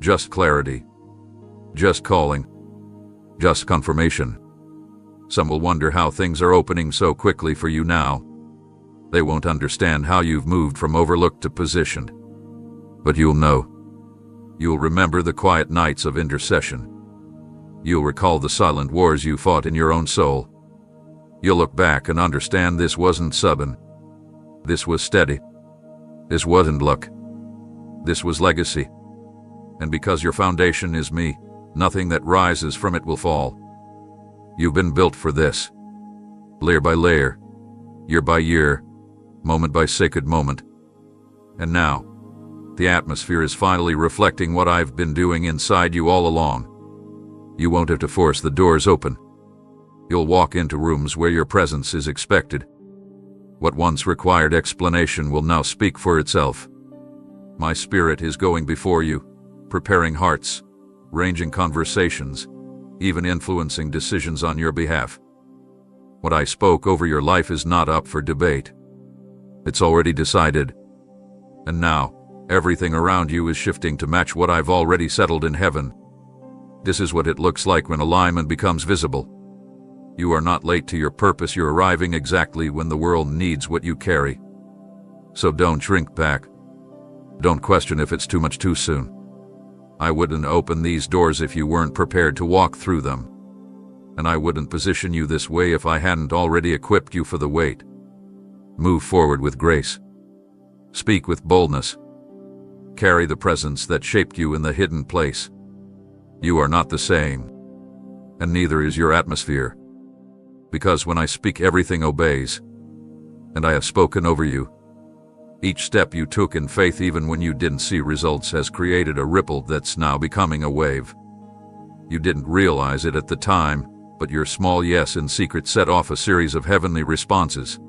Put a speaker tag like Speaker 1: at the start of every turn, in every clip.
Speaker 1: just clarity, just calling, just confirmation. Some will wonder how things are opening so quickly for you now. They won't understand how you've moved from overlooked to positioned. But you'll know. You'll remember the quiet nights of intercession. You'll recall the silent wars you fought in your own soul. You'll look back and understand this wasn't sudden. This was steady. This wasn't luck. This was legacy. And because your foundation is me, nothing that rises from it will fall. You've been built for this. Layer by layer, year by year, moment by sacred moment. And now, the atmosphere is finally reflecting what I've been doing inside you all along. You won't have to force the doors open. You'll walk into rooms where your presence is expected. What once required explanation will now speak for itself. My spirit is going before you, preparing hearts, arranging conversations, even influencing decisions on your behalf. What I spoke over your life is not up for debate. It's already decided. And now, everything around you is shifting to match what I've already settled in heaven. This is what it looks like when alignment becomes visible. You are not late to your purpose, you're arriving exactly when the world needs what you carry. So don't shrink back. Don't question if it's too much too soon. I wouldn't open these doors if you weren't prepared to walk through them. And I wouldn't position you this way if I hadn't already equipped you for the wait. Move forward with grace. Speak with boldness. Carry the presence that shaped you in the hidden place. You are not the same. And neither is your atmosphere. Because when I speak, everything obeys. And I have spoken over you. Each step you took in faith, even when you didn't see results, has created a ripple that's now becoming a wave. You didn't realize it at the time, but your small yes in secret set off a series of heavenly responses.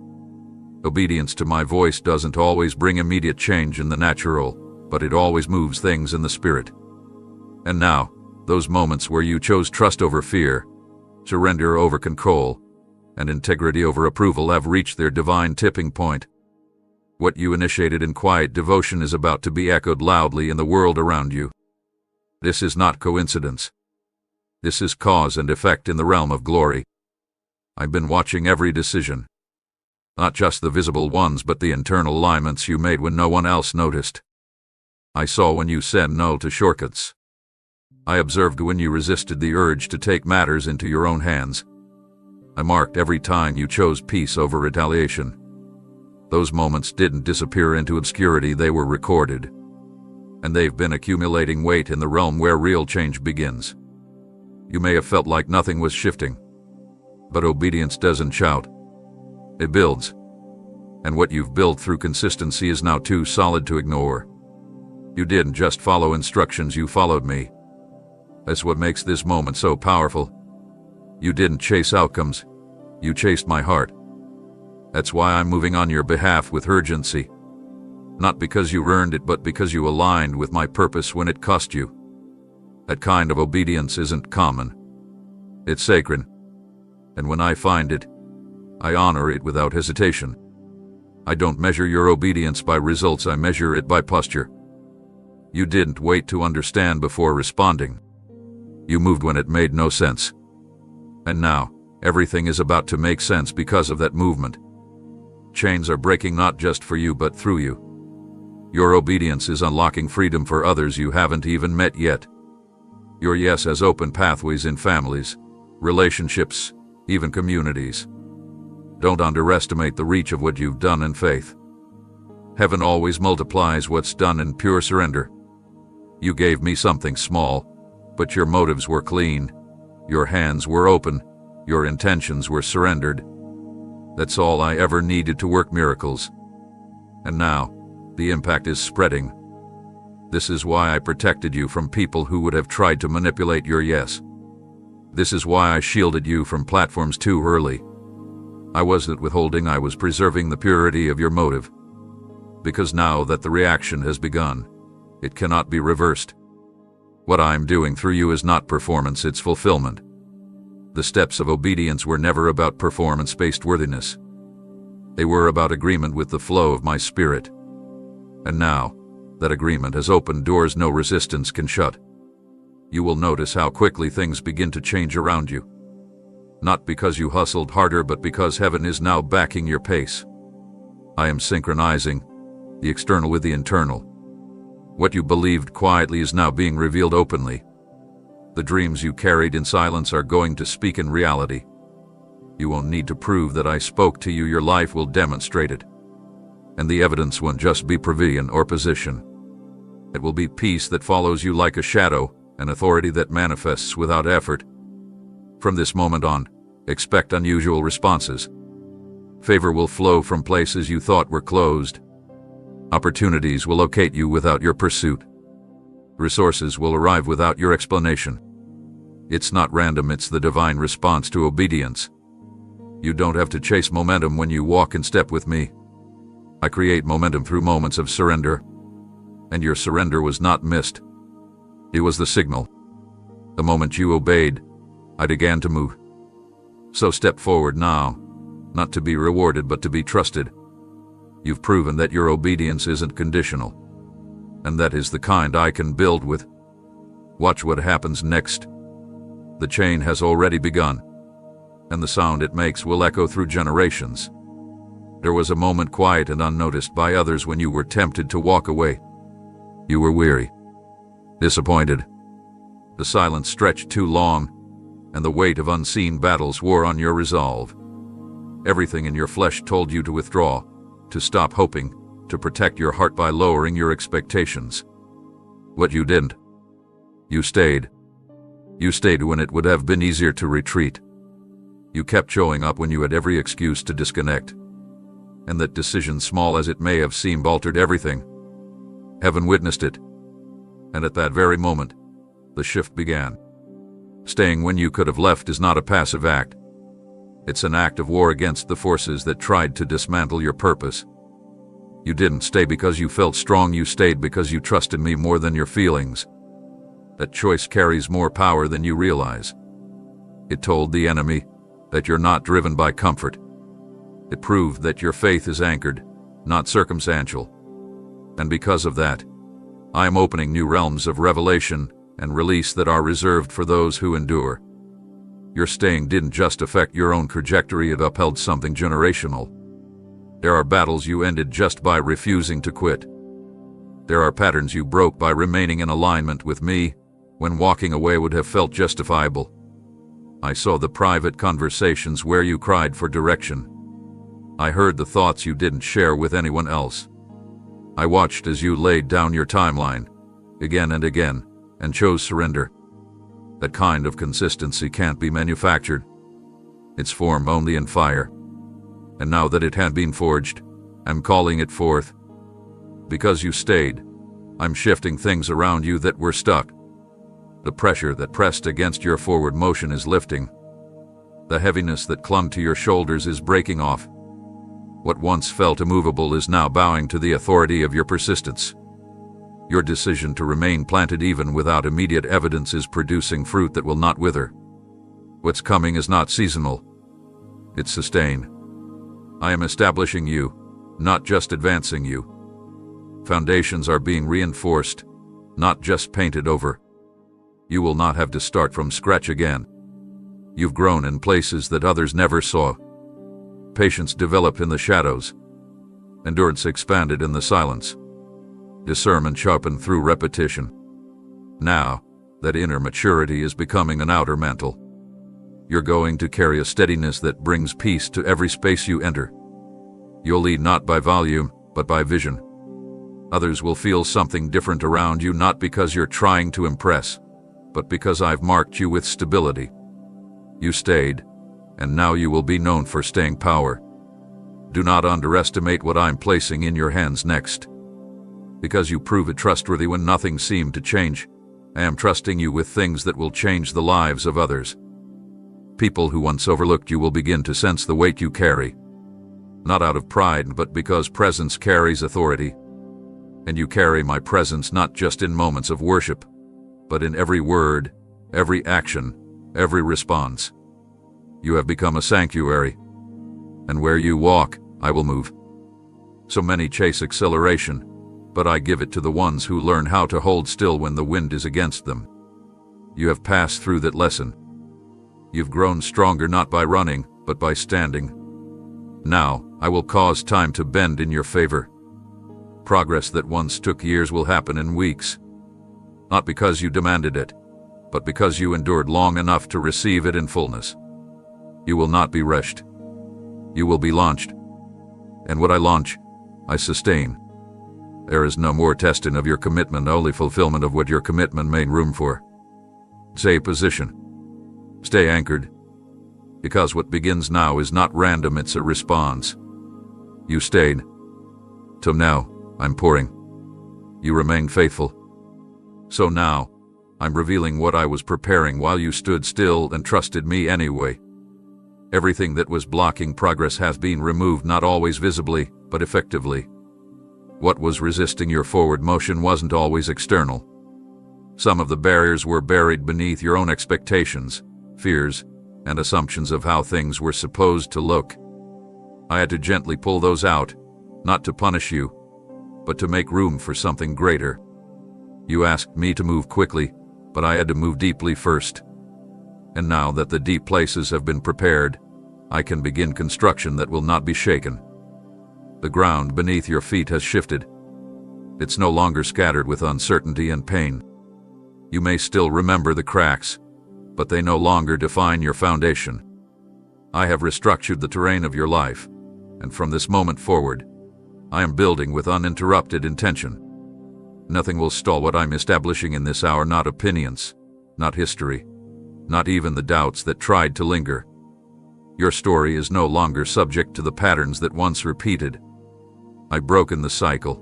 Speaker 1: Obedience to my voice doesn't always bring immediate change in the natural, but it always moves things in the spirit. And now, those moments where you chose trust over fear, surrender over control, and integrity over approval have reached their divine tipping point. What you initiated in quiet devotion is about to be echoed loudly in the world around you. This is not coincidence. This is cause and effect in the realm of glory. I've been watching every decision. Not just the visible ones, but the internal alignments you made when no one else noticed. I saw when you said no to shortcuts. I observed when you resisted the urge to take matters into your own hands. I marked every time you chose peace over retaliation. Those moments didn't disappear into obscurity, they were recorded. And they've been accumulating weight in the realm where real change begins. You may have felt like nothing was shifting. But obedience doesn't shout. It builds. And what you've built through consistency is now too solid to ignore. You didn't just follow instructions, you followed me. That's what makes this moment so powerful. You didn't chase outcomes. You chased my heart. That's why I'm moving on your behalf with urgency. Not because you earned it, but because you aligned with my purpose when it cost you. That kind of obedience isn't common. It's sacred. And when I find it, I honor it without hesitation. I don't measure your obedience by results, I measure it by posture. You didn't wait to understand before responding. You moved when it made no sense. And now, everything is about to make sense because of that movement. Chains are breaking not just for you but through you. Your obedience is unlocking freedom for others you haven't even met yet. Your yes has opened pathways in families, relationships, even communities. Don't underestimate the reach of what you've done in faith. Heaven always multiplies what's done in pure surrender. You gave me something small, but your motives were clean, your hands were open, your intentions were surrendered. That's all I ever needed to work miracles. And now, the impact is spreading. This is why I protected you from people who would have tried to manipulate your yes. This is why I shielded you from platforms too early. I wasn't withholding, I was preserving the purity of your motive. Because now that the reaction has begun, it cannot be reversed. What I'm doing through you is not performance, it's fulfillment. The steps of obedience were never about performance-based worthiness. They were about agreement with the flow of my spirit. And now, That agreement has opened doors no resistance can shut. You will notice how quickly things begin to change around you. Not because you hustled harder, but because heaven is now backing your pace. I am synchronizing the external with the internal. What you believed quietly is now being revealed openly. The dreams you carried in silence are going to speak in reality. You won't need to prove that I spoke to you, your life will demonstrate it. And the evidence won't just be provision or position. It will be peace that follows you like a shadow, an authority that manifests without effort. From this moment on, expect unusual responses. Favor will flow from places you thought were closed. Opportunities will locate you without your pursuit. Resources will arrive without your explanation. It's not random, it's the divine response to obedience. You don't have to chase momentum when you walk in step with me. I create momentum through moments of surrender. And your surrender was not missed. It was the signal. The moment you obeyed, I began to move. So step forward now, not to be rewarded but to be trusted. You've proven that your obedience isn't conditional, and that is the kind I can build with. Watch what happens next. The chain has already begun, and the sound it makes will echo through generations. There was a moment quiet and unnoticed by others when you were tempted to walk away. You were weary, disappointed. The silence stretched too long, and the weight of unseen battles wore on your resolve. Everything in your flesh told you to withdraw, to stop hoping, to protect your heart by lowering your expectations. What you didn't. You stayed. You stayed when it would have been easier to retreat. You kept showing up when you had every excuse to disconnect. And that decision, small as it may have seemed, altered everything. Heaven witnessed it. And at that very moment, the shift began. Staying when you could have left is not a passive act. It's an act of war against the forces that tried to dismantle your purpose. You didn't stay because you felt strong, you stayed because you trusted me more than your feelings. That choice carries more power than you realize. It told the enemy that you're not driven by comfort. It proved that your faith is anchored, not circumstantial. And because of that, I am opening new realms of revelation and release that are reserved for those who endure. Your staying didn't just affect your own trajectory, it upheld something generational. There are battles you ended just by refusing to quit. There are patterns you broke by remaining in alignment with me when walking away would have felt justifiable. I saw the private conversations where you cried for direction. I heard the thoughts you didn't share with anyone else. I watched as you laid down your timeline, again and again, and chose surrender. That kind of consistency can't be manufactured. It's formed only in fire. And now that it had been forged, I'm calling it forth. Because you stayed, I'm shifting things around you that were stuck. The pressure that pressed against your forward motion is lifting. The heaviness that clung to your shoulders is breaking off. What once felt immovable is now bowing to the authority of your persistence. Your decision to remain planted even without immediate evidence is producing fruit that will not wither. What's coming is not seasonal. It's sustained. I am establishing you, not just advancing you. Foundations are being reinforced, not just painted over. You will not have to start from scratch again. You've grown in places that others never saw. Patience developed in the shadows. Endurance expanded in the silence. Discernment sharpened through repetition. Now, that inner maturity is becoming an outer mantle. You're going to carry a steadiness that brings peace to every space you enter. You'll lead not by volume, but by vision. Others will feel something different around you, not because you're trying to impress, but because I've marked you with stability. You stayed, and now you will be known for staying power. Do not underestimate what I'm placing in your hands next. Because you prove it trustworthy when nothing seemed to change, I am trusting you with things that will change the lives of others. People who once overlooked you will begin to sense the weight you carry. Not out of pride, but because presence carries authority. And you carry my presence not just in moments of worship, but in every word, every action, every response. You have become a sanctuary. And where you walk, I will move. So many chase acceleration, but I give it to the ones who learn how to hold still when the wind is against them. You have passed through that lesson. You've grown stronger not by running, but by standing. Now, I will cause time to bend in your favor. Progress that once took years will happen in weeks. Not because you demanded it, but because you endured long enough to receive it in fullness. You will not be rushed. You will be launched. And what I launch, I sustain. There is no more testing of your commitment, only fulfillment of what your commitment made room for. Stay position. Stay anchored. Because what begins now is not random, it's a response. You stayed. Till now, I'm pouring. You remain faithful. So now, I'm revealing what I was preparing while you stood still and trusted me anyway. Everything that was blocking progress has been removed, not always visibly, but effectively. What was resisting your forward motion wasn't always external. Some of the barriers were buried beneath your own expectations, fears, and assumptions of how things were supposed to look. I had to gently pull those out, not to punish you, but to make room for something greater. You asked me to move quickly, but I had to move deeply first. And now that the deep places have been prepared, I can begin construction that will not be shaken. The ground beneath your feet has shifted. It's no longer scattered with uncertainty and pain. You may still remember the cracks, but they no longer define your foundation. I have restructured the terrain of your life, and from this moment forward, I am building with uninterrupted intention. Nothing will stall what I'm establishing in this hour, not opinions, not history, not even the doubts that tried to linger. Your story is no longer subject to the patterns that once repeated. I've broken the cycle.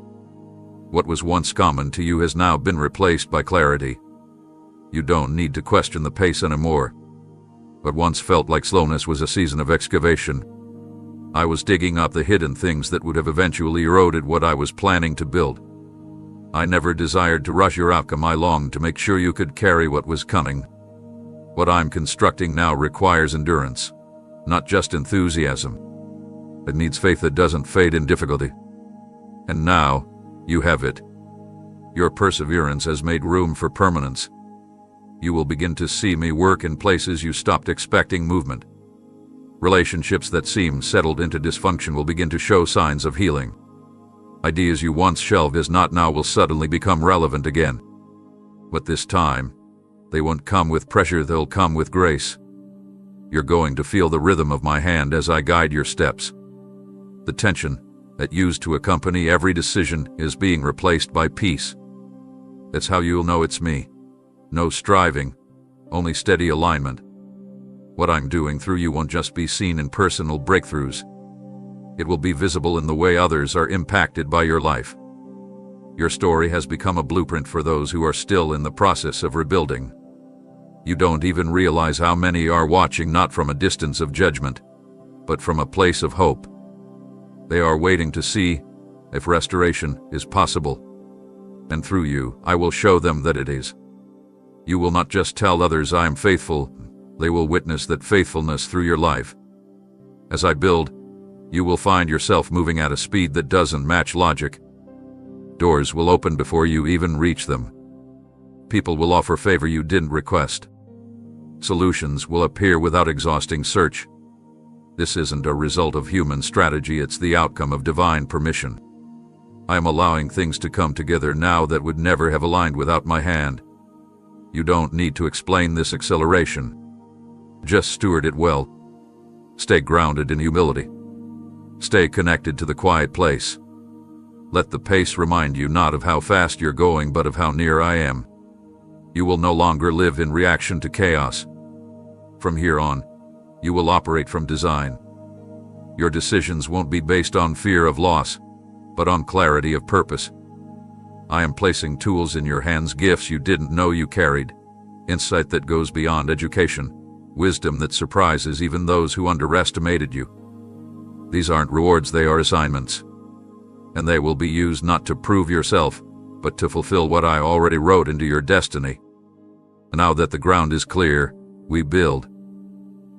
Speaker 1: What was once common to you has now been replaced by clarity. You don't need to question the pace anymore. What once felt like slowness was a season of excavation. I was digging up the hidden things that would have eventually eroded what I was planning to build. I never desired to rush your outcome. I longed to make sure you could carry what was coming. What I'm constructing now requires endurance, not just enthusiasm. It needs faith that doesn't fade in difficulty. And now, you have it. Your perseverance has made room for permanence. You will begin to see me work in places you stopped expecting movement. Relationships that seemed settled into dysfunction will begin to show signs of healing. Ideas you once shelved as not now will suddenly become relevant again. But this time, they won't come with pressure, they'll come with grace. You're going to feel the rhythm of my hand as I guide your steps. The tension that used to accompany every decision is being replaced by peace. That's how you'll know it's me. No striving, only steady alignment. What I'm doing through you won't just be seen in personal breakthroughs. It will be visible in the way others are impacted by your life. Your story has become a blueprint for those who are still in the process of rebuilding. You don't even realize how many are watching, not from a distance of judgment, but from a place of hope. They are waiting to see if restoration is possible. And through you, I will show them that it is. You will not just tell others I am faithful, they will witness that faithfulness through your life. As I build, you will find yourself moving at a speed that doesn't match logic. Doors will open before you even reach them. People will offer favor you didn't request. Solutions will appear without exhausting search. This isn't a result of human strategy, it's the outcome of divine permission. I am allowing things to come together now that would never have aligned without my hand. You don't need to explain this acceleration. Just steward it well. Stay grounded in humility. Stay connected to the quiet place. Let the pace remind you not of how fast you're going, but of how near I am. You will no longer live in reaction to chaos. From here on, you will operate from design. Your decisions won't be based on fear of loss, but on clarity of purpose. I am placing tools in your hands, gifts you didn't know you carried, insight that goes beyond education, wisdom that surprises even those who underestimated you. These aren't rewards, they are assignments. And they will be used not to prove yourself, but to fulfill what I already wrote into your destiny. Now that the ground is clear, we build.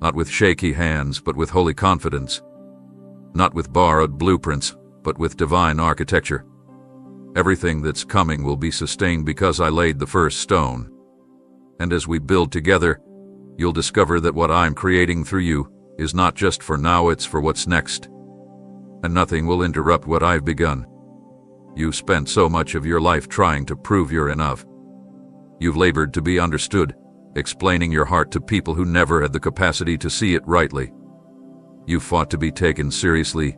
Speaker 1: Not with shaky hands, but with holy confidence. Not with borrowed blueprints, but with divine architecture. Everything that's coming will be sustained because I laid the first stone. And as we build together, you'll discover that what I'm creating through you is not just for now, it's for what's next. And nothing will interrupt what I've begun. You've spent so much of your life trying to prove you're enough. You've labored to be understood, explaining your heart to people who never had the capacity to see it rightly. You've fought to be taken seriously,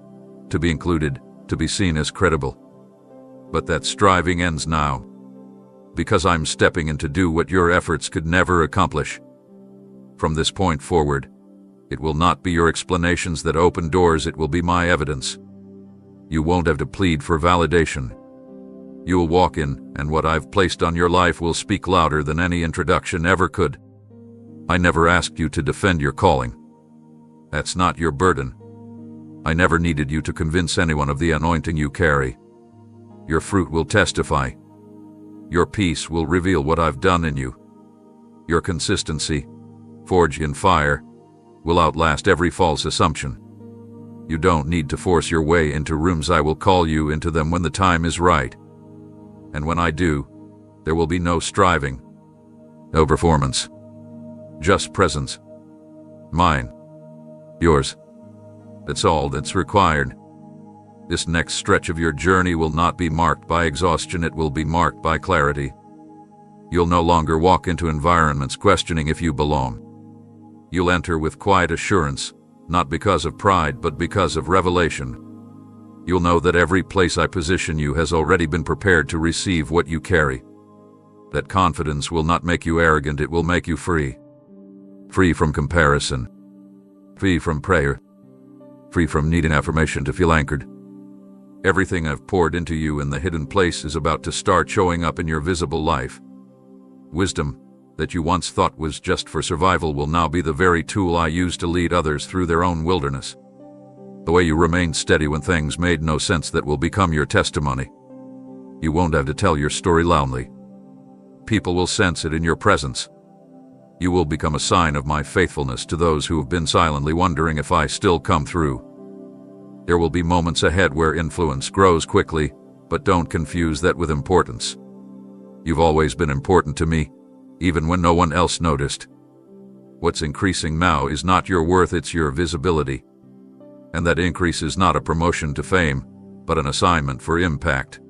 Speaker 1: to be included, to be seen as credible. But that striving ends now, because I'm stepping in to do what your efforts could never accomplish. From this point forward, it will not be your explanations that open doors, it will be my evidence. You won't have to plead for validation. You will walk in, and what I've placed on your life will speak louder than any introduction ever could. I never asked you to defend your calling. That's not your burden. I never needed you to convince anyone of the anointing you carry. Your fruit will testify. Your peace will reveal what I've done in you. Your consistency, forged in fire, will outlast every false assumption. You don't need to force your way into rooms. I will call you into them when the time is right. And when I do, there will be no striving, no performance, just presence. Mine, yours. That's all that's required. This next stretch of your journey will not be marked by exhaustion, it will be marked by clarity. You'll no longer walk into environments questioning if you belong. You'll enter with quiet assurance, not because of pride but because of revelation. You'll know that every place I position you has already been prepared to receive what you carry. That confidence will not make you arrogant, it will make you free. Free from comparison. Free from prayer. Free from needing affirmation to feel anchored. Everything I've poured into you in the hidden place is about to start showing up in your visible life. Wisdom that you once thought was just for survival will now be the very tool I use to lead others through their own wilderness. The way you remained steady when things made no sense, that will become your testimony. You won't have to tell your story loudly. People will sense it in your presence. You will become a sign of my faithfulness to those who have been silently wondering if I still come through. There will be moments ahead where influence grows quickly, but don't confuse that with importance. You've always been important to me, even when no one else noticed. What's increasing now is not your worth, it's your visibility. And that increase is not a promotion to fame, but an assignment for impact.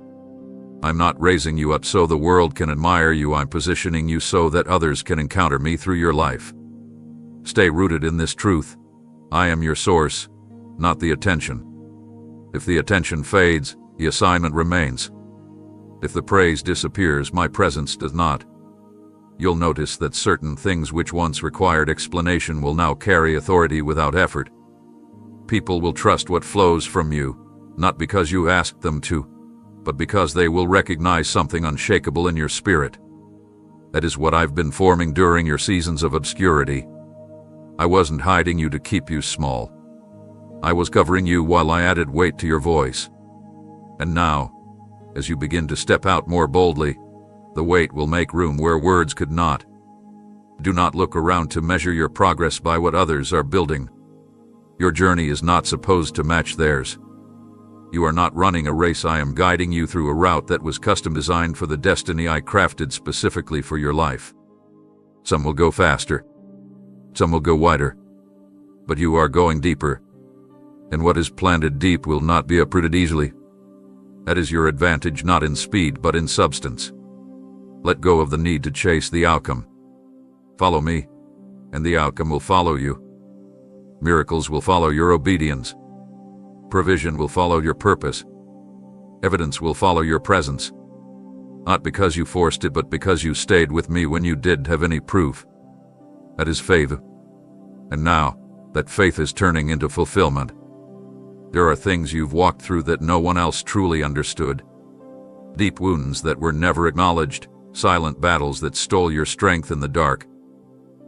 Speaker 1: I'm not raising you up so the world can admire you, I'm positioning you so that others can encounter me through your life. Stay rooted in this truth. I am your source, not the attention. If the attention fades, the assignment remains. If the praise disappears, my presence does not. You'll notice that certain things which once required explanation will now carry authority without effort. People will trust what flows from you, not because you asked them to, but because they will recognize something unshakable in your spirit. That is what I've been forming during your seasons of obscurity. I wasn't hiding you to keep you small. I was covering you while I added weight to your voice. And now, as you begin to step out more boldly, the weight will make room where words could not. Do not look around to measure your progress by what others are building. Your journey is not supposed to match theirs. You are not running a race, I am guiding you through a route that was custom designed for the destiny I crafted specifically for your life. Some will go faster. Some will go wider. But you are going deeper. And what is planted deep will not be uprooted easily. That is your advantage, not in speed but in substance. Let go of the need to chase the outcome. Follow me, and the outcome will follow you. Miracles will follow your obedience. Provision will follow your purpose. Evidence will follow your presence. Not because you forced it, but because you stayed with me when you didn't have any proof. That is faith. And now, that faith is turning into fulfillment. There are things you've walked through that no one else truly understood. Deep wounds that were never acknowledged, silent battles that stole your strength in the dark.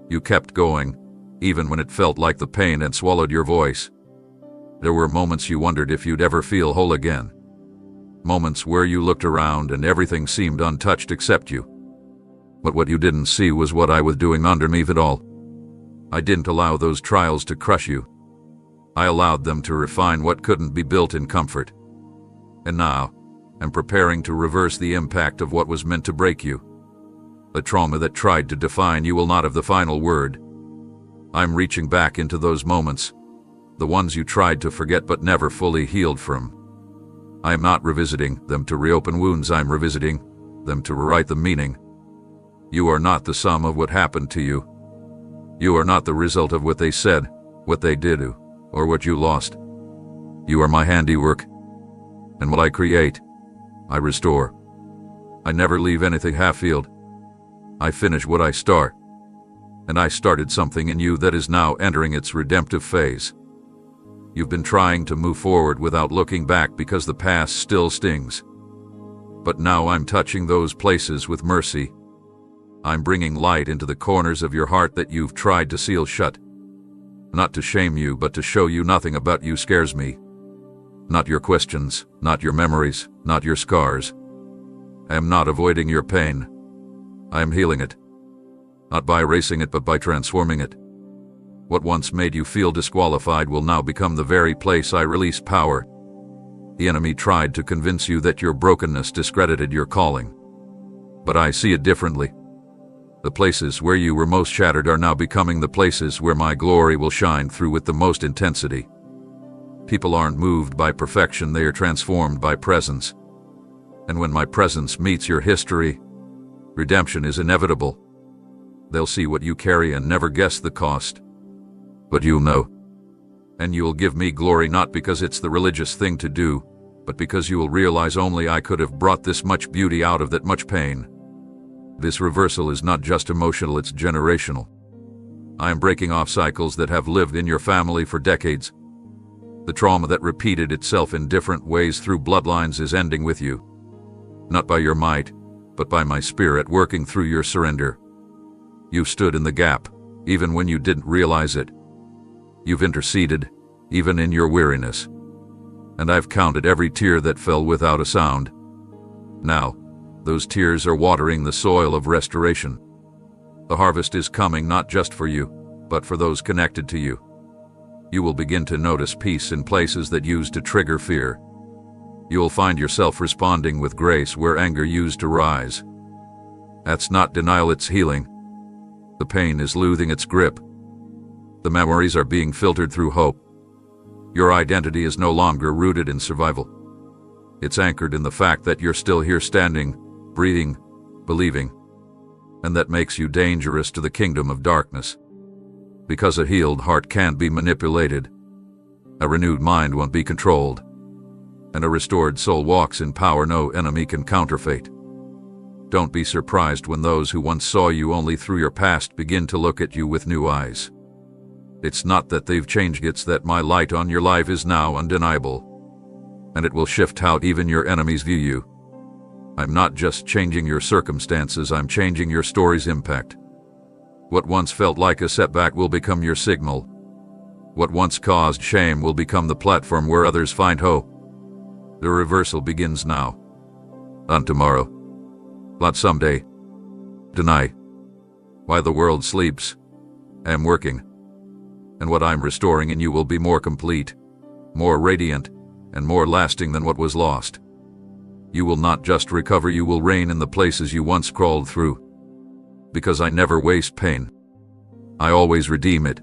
Speaker 1: You kept going, even when it felt like the pain had swallowed your voice. There were moments you wondered if you'd ever feel whole again. Moments where you looked around and everything seemed untouched except you. But what you didn't see was what I was doing underneath it all. I didn't allow those trials to crush you. I allowed them to refine what couldn't be built in comfort. And now, and preparing to reverse the impact of what was meant to break you. The trauma that tried to define you will not have the final word. I'm reaching back into those moments, the ones you tried to forget but never fully healed from. I am not revisiting them to reopen wounds, I'm revisiting them to rewrite the meaning. You are not the sum of what happened to you. You are not the result of what they said, what they did, or what you lost. You are my handiwork, and what I create, I restore. I never leave anything half-healed. I finish what I start, and I started something in you that is now entering its redemptive phase. You've been trying to move forward without looking back because the past still stings. But now I'm touching those places with mercy. I'm bringing light into the corners of your heart that you've tried to seal shut. Not to shame you, but to show you nothing about you scares me. Not your questions, not your memories, not your scars. I am not avoiding your pain. I am healing it. Not by erasing it, but by transforming it. What once made you feel disqualified will now become the very place I release power. The enemy tried to convince you that your brokenness discredited your calling. But I see it differently. The places where you were most shattered are now becoming the places where my glory will shine through with the most intensity. People aren't moved by perfection, they are transformed by presence. And when my presence meets your history, redemption is inevitable. They'll see what you carry and never guess the cost. But you'll know. And you'll give me glory not because it's the religious thing to do, but because you will realize only I could have brought this much beauty out of that much pain. This reversal is not just emotional, it's generational. I am breaking off cycles that have lived in your family for decades. The trauma that repeated itself in different ways through bloodlines is ending with you. Not by your might, but by my spirit working through your surrender. You've stood in the gap, even when you didn't realize it. You've interceded, even in your weariness. And I've counted every tear that fell without a sound. Now, those tears are watering the soil of restoration. The harvest is coming not just for you, but for those connected to you. You will begin to notice peace in places that used to trigger fear. You will find yourself responding with grace where anger used to rise. That's not denial, it's healing. The pain is losing its grip. The memories are being filtered through hope. Your identity is no longer rooted in survival. It's anchored in the fact that you're still here standing, breathing, believing. And that makes you dangerous to the kingdom of darkness. Because a healed heart can't be manipulated. A renewed mind won't be controlled. And a restored soul walks in power no enemy can counterfeit. Don't be surprised when those who once saw you only through your past begin to look at you with new eyes. It's not that they've changed, it's that my light on your life is now undeniable. And it will shift how even your enemies view you. I'm not just changing your circumstances, I'm changing your story's impact. What once felt like a setback will become your signal. What once caused shame will become the platform where others find hope. The reversal begins now. Not tomorrow. Not someday. Tonight. While the world sleeps, I am working. And what I'm restoring in you will be more complete, more radiant, and more lasting than what was lost. You will not just recover, you will reign in the places you once crawled through. Because I never waste pain. I always redeem it.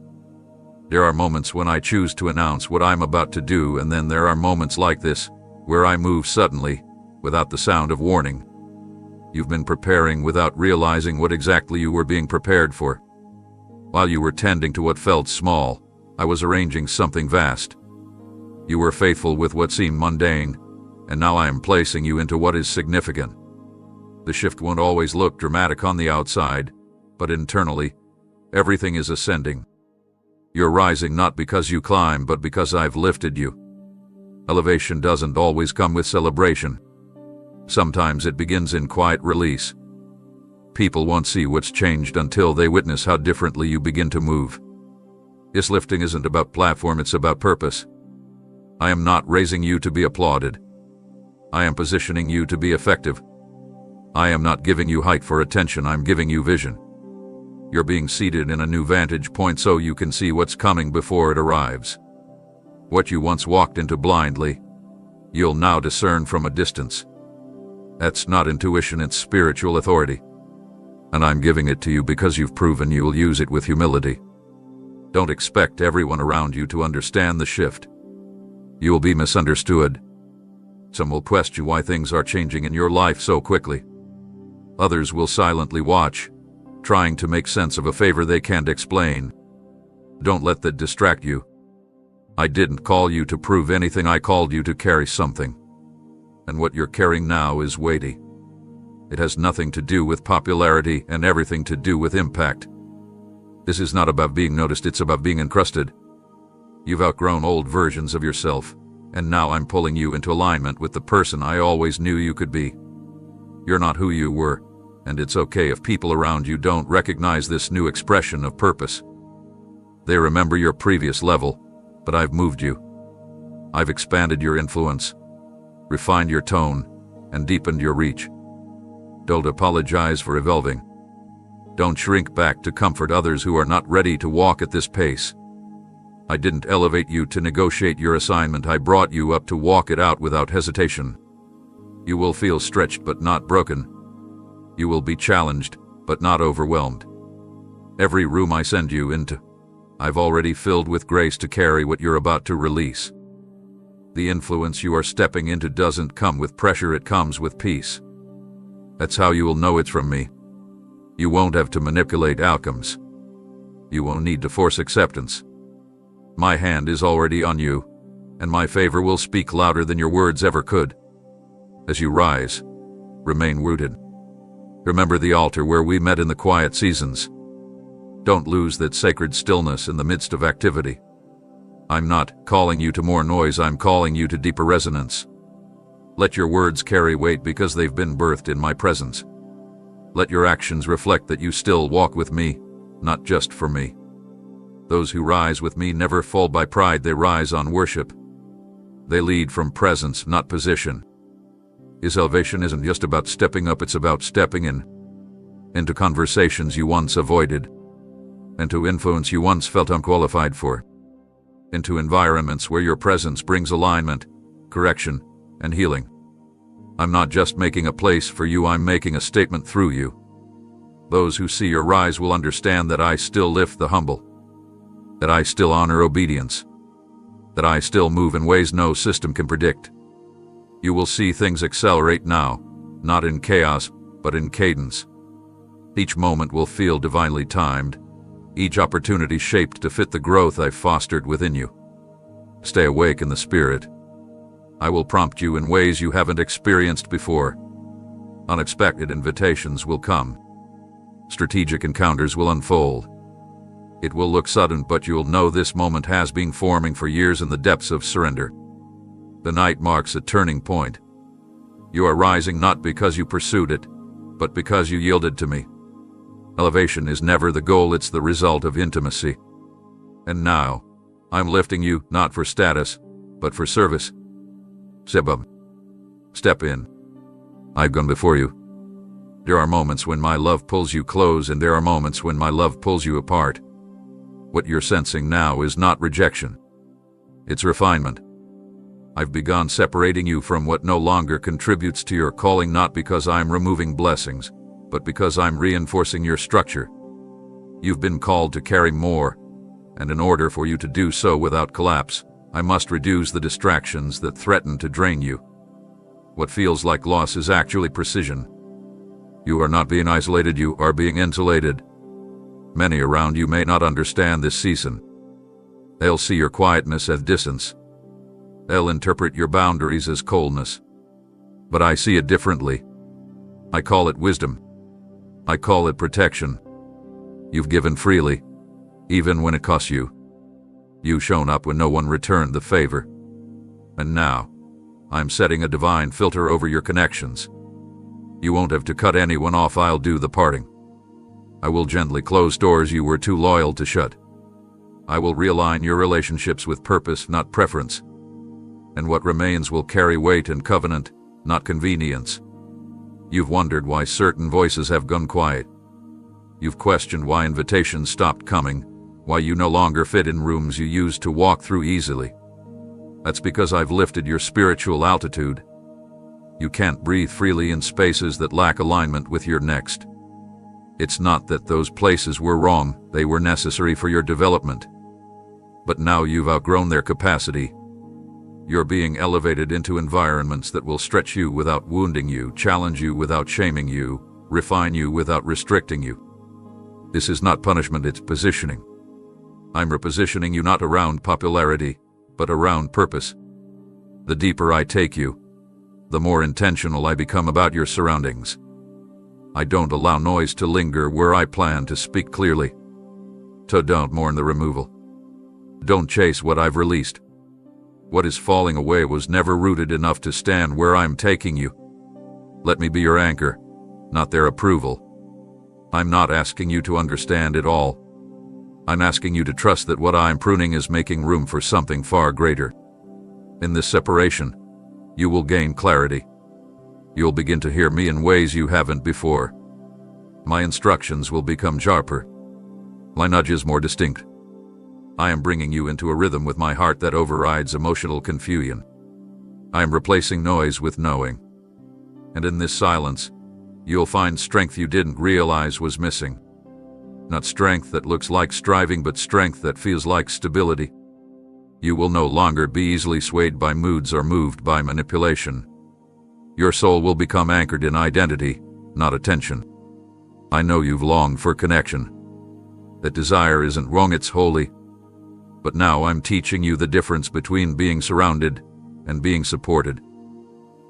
Speaker 1: There are moments when I choose to announce what I'm about to do, and then there are moments like this, where I move suddenly, without the sound of warning. You've been preparing without realizing what exactly you were being prepared for. While you were tending to what felt small, I was arranging something vast. You were faithful with what seemed mundane, and now I am placing you into what is significant. The shift won't always look dramatic on the outside, but internally, everything is ascending. You're rising not because you climb, but because I've lifted you. Elevation doesn't always come with celebration. Sometimes it begins in quiet release. People won't see what's changed until they witness how differently you begin to move. This lifting isn't about platform, it's about purpose. I am not raising you to be applauded. I am positioning you to be effective. I am not giving you height for attention, I'm giving you vision. You're being seated in a new vantage point so you can see what's coming before it arrives. What you once walked into blindly, you'll now discern from a distance. That's not intuition, it's spiritual authority. And I'm giving it to you because you've proven you will use it with humility. Don't expect everyone around you to understand the shift. You will be misunderstood. Some will question why things are changing in your life so quickly. Others will silently watch, trying to make sense of a favor they can't explain. Don't let that distract you. I didn't call you to prove anything, I called you to carry something. And what you're carrying now is weighty. It has nothing to do with popularity and everything to do with impact. This is not about being noticed, it's about being encrusted. You've outgrown old versions of yourself, and now I'm pulling you into alignment with the person I always knew you could be. You're not who you were, and it's okay if people around you don't recognize this new expression of purpose. They remember your previous level, but I've moved you. I've expanded your influence, refined your tone, and deepened your reach. Don't apologize for evolving. Don't shrink back to comfort others who are not ready to walk at this pace. I didn't elevate you to negotiate your assignment, I brought you up to walk it out without hesitation. You will feel stretched but not broken. You will be challenged but not overwhelmed. Every room I send you into, I've already filled with grace to carry what you're about to release. The influence you are stepping into doesn't come with pressure, it comes with peace. That's how you will know it's from me. You won't have to manipulate outcomes. You won't need to force acceptance. My hand is already on you, and my favor will speak louder than your words ever could. As you rise, remain rooted. Remember the altar where we met in the quiet seasons. Don't lose that sacred stillness in the midst of activity. I'm not calling you to more noise, I'm calling you to deeper resonance. Let your words carry weight because they've been birthed in my presence. Let your actions reflect that you still walk with me, not just for me. Those who rise with me never fall by pride, they rise on worship. They lead from presence, not position. His elevation isn't just about stepping up, it's about stepping into conversations you once avoided, into influence you once felt unqualified for, into environments where your presence brings alignment, correction, and healing. I'm not just making a place for you, I'm making a statement through you. Those who see your rise will understand that I still lift the humble, that I still honor obedience, that I still move in ways no system can predict. You will see things accelerate now, not in chaos, but in cadence. Each moment will feel divinely timed, each opportunity shaped to fit the growth I've fostered within you. Stay awake in the spirit. I will prompt you in ways you haven't experienced before. Unexpected invitations will come. Strategic encounters will unfold. It will look sudden, but you'll know this moment has been forming for years in the depths of surrender. The night marks a turning point. You are rising not because you pursued it, but because you yielded to me. Elevation is never the goal, it's the result of intimacy. And now, I'm lifting you not for status, but for service. Sebub. Step in. I've gone before you. There are moments when my love pulls you close, and there are moments when my love pulls you apart. What you're sensing now is not rejection. It's refinement. I've begun separating you from what no longer contributes to your calling, not because I'm removing blessings, but because I'm reinforcing your structure. You've been called to carry more, and in order for you to do so without collapse, I must reduce the distractions that threaten to drain you. What feels like loss is actually precision. You are not being isolated, you are being insulated. Many around you may not understand this season. They'll see your quietness as distance. They'll interpret your boundaries as coldness. But I see it differently. I call it wisdom. I call it protection. You've given freely, even when it costs you. You've shown up when no one returned the favor. And now, I'm setting a divine filter over your connections. You won't have to cut anyone off, I'll do the parting. I will gently close doors you were too loyal to shut. I will realign your relationships with purpose, not preference. And what remains will carry weight and covenant, not convenience. You've wondered why certain voices have gone quiet. You've questioned why invitations stopped coming, why you no longer fit in rooms you used to walk through easily. That's because I've lifted your spiritual altitude. You can't breathe freely in spaces that lack alignment with your next. It's not that those places were wrong, they were necessary for your development. But now you've outgrown their capacity. You're being elevated into environments that will stretch you without wounding you, challenge you without shaming you, refine you without restricting you. This is not punishment, it's positioning. I'm repositioning you not around popularity, but around purpose. The deeper I take you, the more intentional I become about your surroundings. I don't allow noise to linger where I plan to speak clearly. So don't mourn the removal. Don't chase what I've released. What is falling away was never rooted enough to stand where I'm taking you. Let me be your anchor, not their approval. I'm not asking you to understand it all. I'm asking you to trust that what I'm pruning is making room for something far greater. In this separation, you will gain clarity. You'll begin to hear me in ways you haven't before. My instructions will become sharper. My nudges more distinct. I am bringing you into a rhythm with my heart that overrides emotional confusion. I am replacing noise with knowing. And in this silence, you'll find strength you didn't realize was missing. Not strength that looks like striving, but strength that feels like stability. You will no longer be easily swayed by moods or moved by manipulation. Your soul will become anchored in identity, not attention. I know you've longed for connection. That desire isn't wrong, it's holy. But now I'm teaching you the difference between being surrounded and being supported.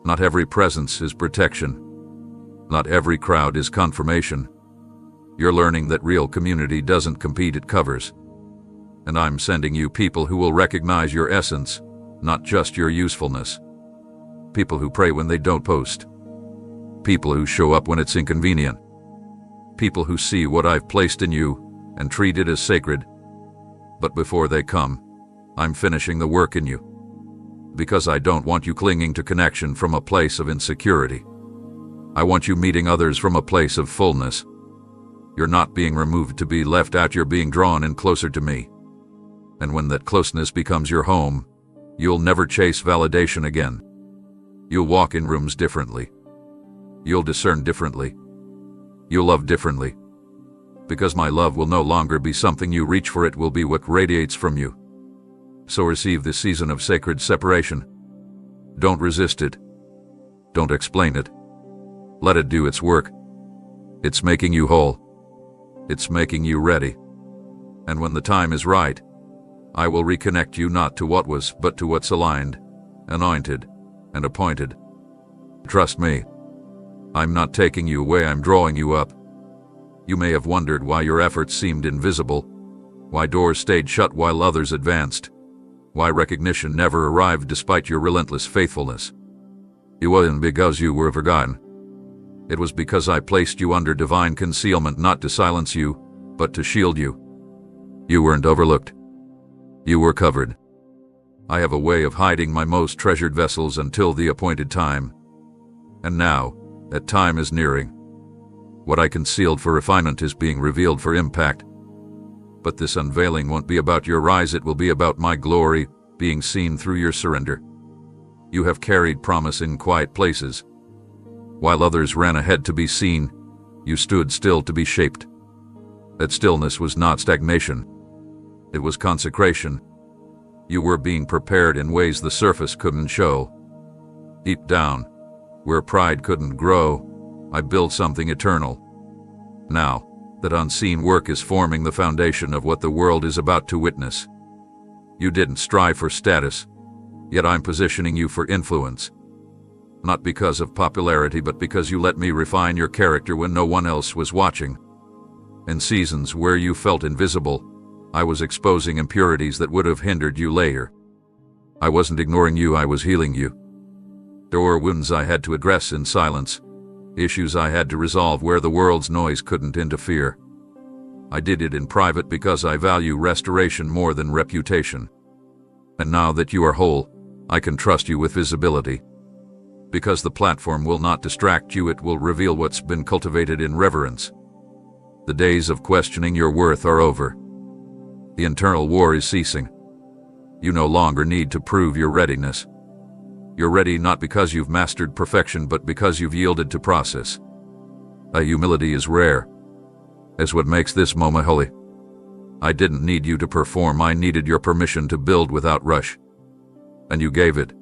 Speaker 1: Not every presence is protection. Not every crowd is confirmation. You're learning that real community doesn't compete, it covers. And I'm sending you people who will recognize your essence, not just your usefulness. People who pray when they don't post. People who show up when it's inconvenient. People who see what I've placed in you and treat it as sacred. But before they come, I'm finishing the work in you. Because I don't want you clinging to connection from a place of insecurity. I want you meeting others from a place of fullness. You're not being removed to be left out, you're being drawn in closer to me. And when that closeness becomes your home, you'll never chase validation again. You'll walk in rooms differently. You'll discern differently. You'll love differently. Because my love will no longer be something you reach for, it will be what radiates from you. So receive this season of sacred separation. Don't resist it. Don't explain it. Let it do its work. It's making you whole. It's making you ready. And when the time is right, I will reconnect you not to what was, but to what's aligned, anointed, and appointed. Trust me. I'm not taking you away, I'm drawing you up. You may have wondered why your efforts seemed invisible, why doors stayed shut while others advanced, why recognition never arrived despite your relentless faithfulness. It wasn't because you were forgotten. It was because I placed you under divine concealment, not to silence you, but to shield you. You weren't overlooked. You were covered. I have a way of hiding my most treasured vessels until the appointed time. And now, that time is nearing. What I concealed for refinement is being revealed for impact. But this unveiling won't be about your rise, it will be about my glory being seen through your surrender. You have carried promise in quiet places. While others ran ahead to be seen, you stood still to be shaped. That stillness was not stagnation. It was consecration. You were being prepared in ways the surface couldn't show. Deep down, where pride couldn't grow, I built something eternal. Now, that unseen work is forming the foundation of what the world is about to witness. You didn't strive for status, yet I'm positioning you for influence. Not because of popularity, but because you let me refine your character when no one else was watching. In seasons where you felt invisible, I was exposing impurities that would have hindered you later. I wasn't ignoring you, I was healing you. There were wounds I had to address in silence, issues I had to resolve where the world's noise couldn't interfere. I did it in private because I value restoration more than reputation. And now that you are whole, I can trust you with visibility. Because the platform will not distract you, it will reveal what's been cultivated in reverence. The days of questioning your worth are over. The internal war is ceasing. You no longer need to prove your readiness. You're ready not because you've mastered perfection, but because you've yielded to process. Humility is rare. It's what makes this moment holy. I didn't need you to perform, I needed your permission to build without rush. And you gave it.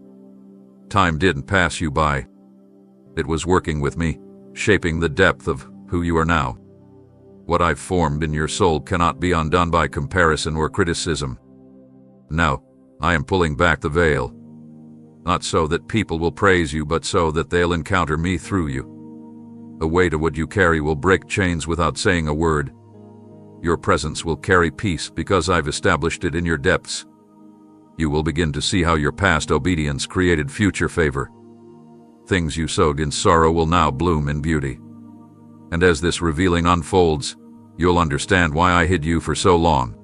Speaker 1: Time didn't pass you by. It was working with me, shaping the depth of who you are now. What I've formed in your soul cannot be undone by comparison or criticism. Now, I am pulling back the veil. Not so that people will praise you, but so that they'll encounter me through you. The weight of what you carry will break chains without saying a word. Your presence will carry peace because I've established it in your depths. You will begin to see how your past obedience created future favor. Things you sowed in sorrow will now bloom in beauty. And as this revealing unfolds, you'll understand why I hid you for so long.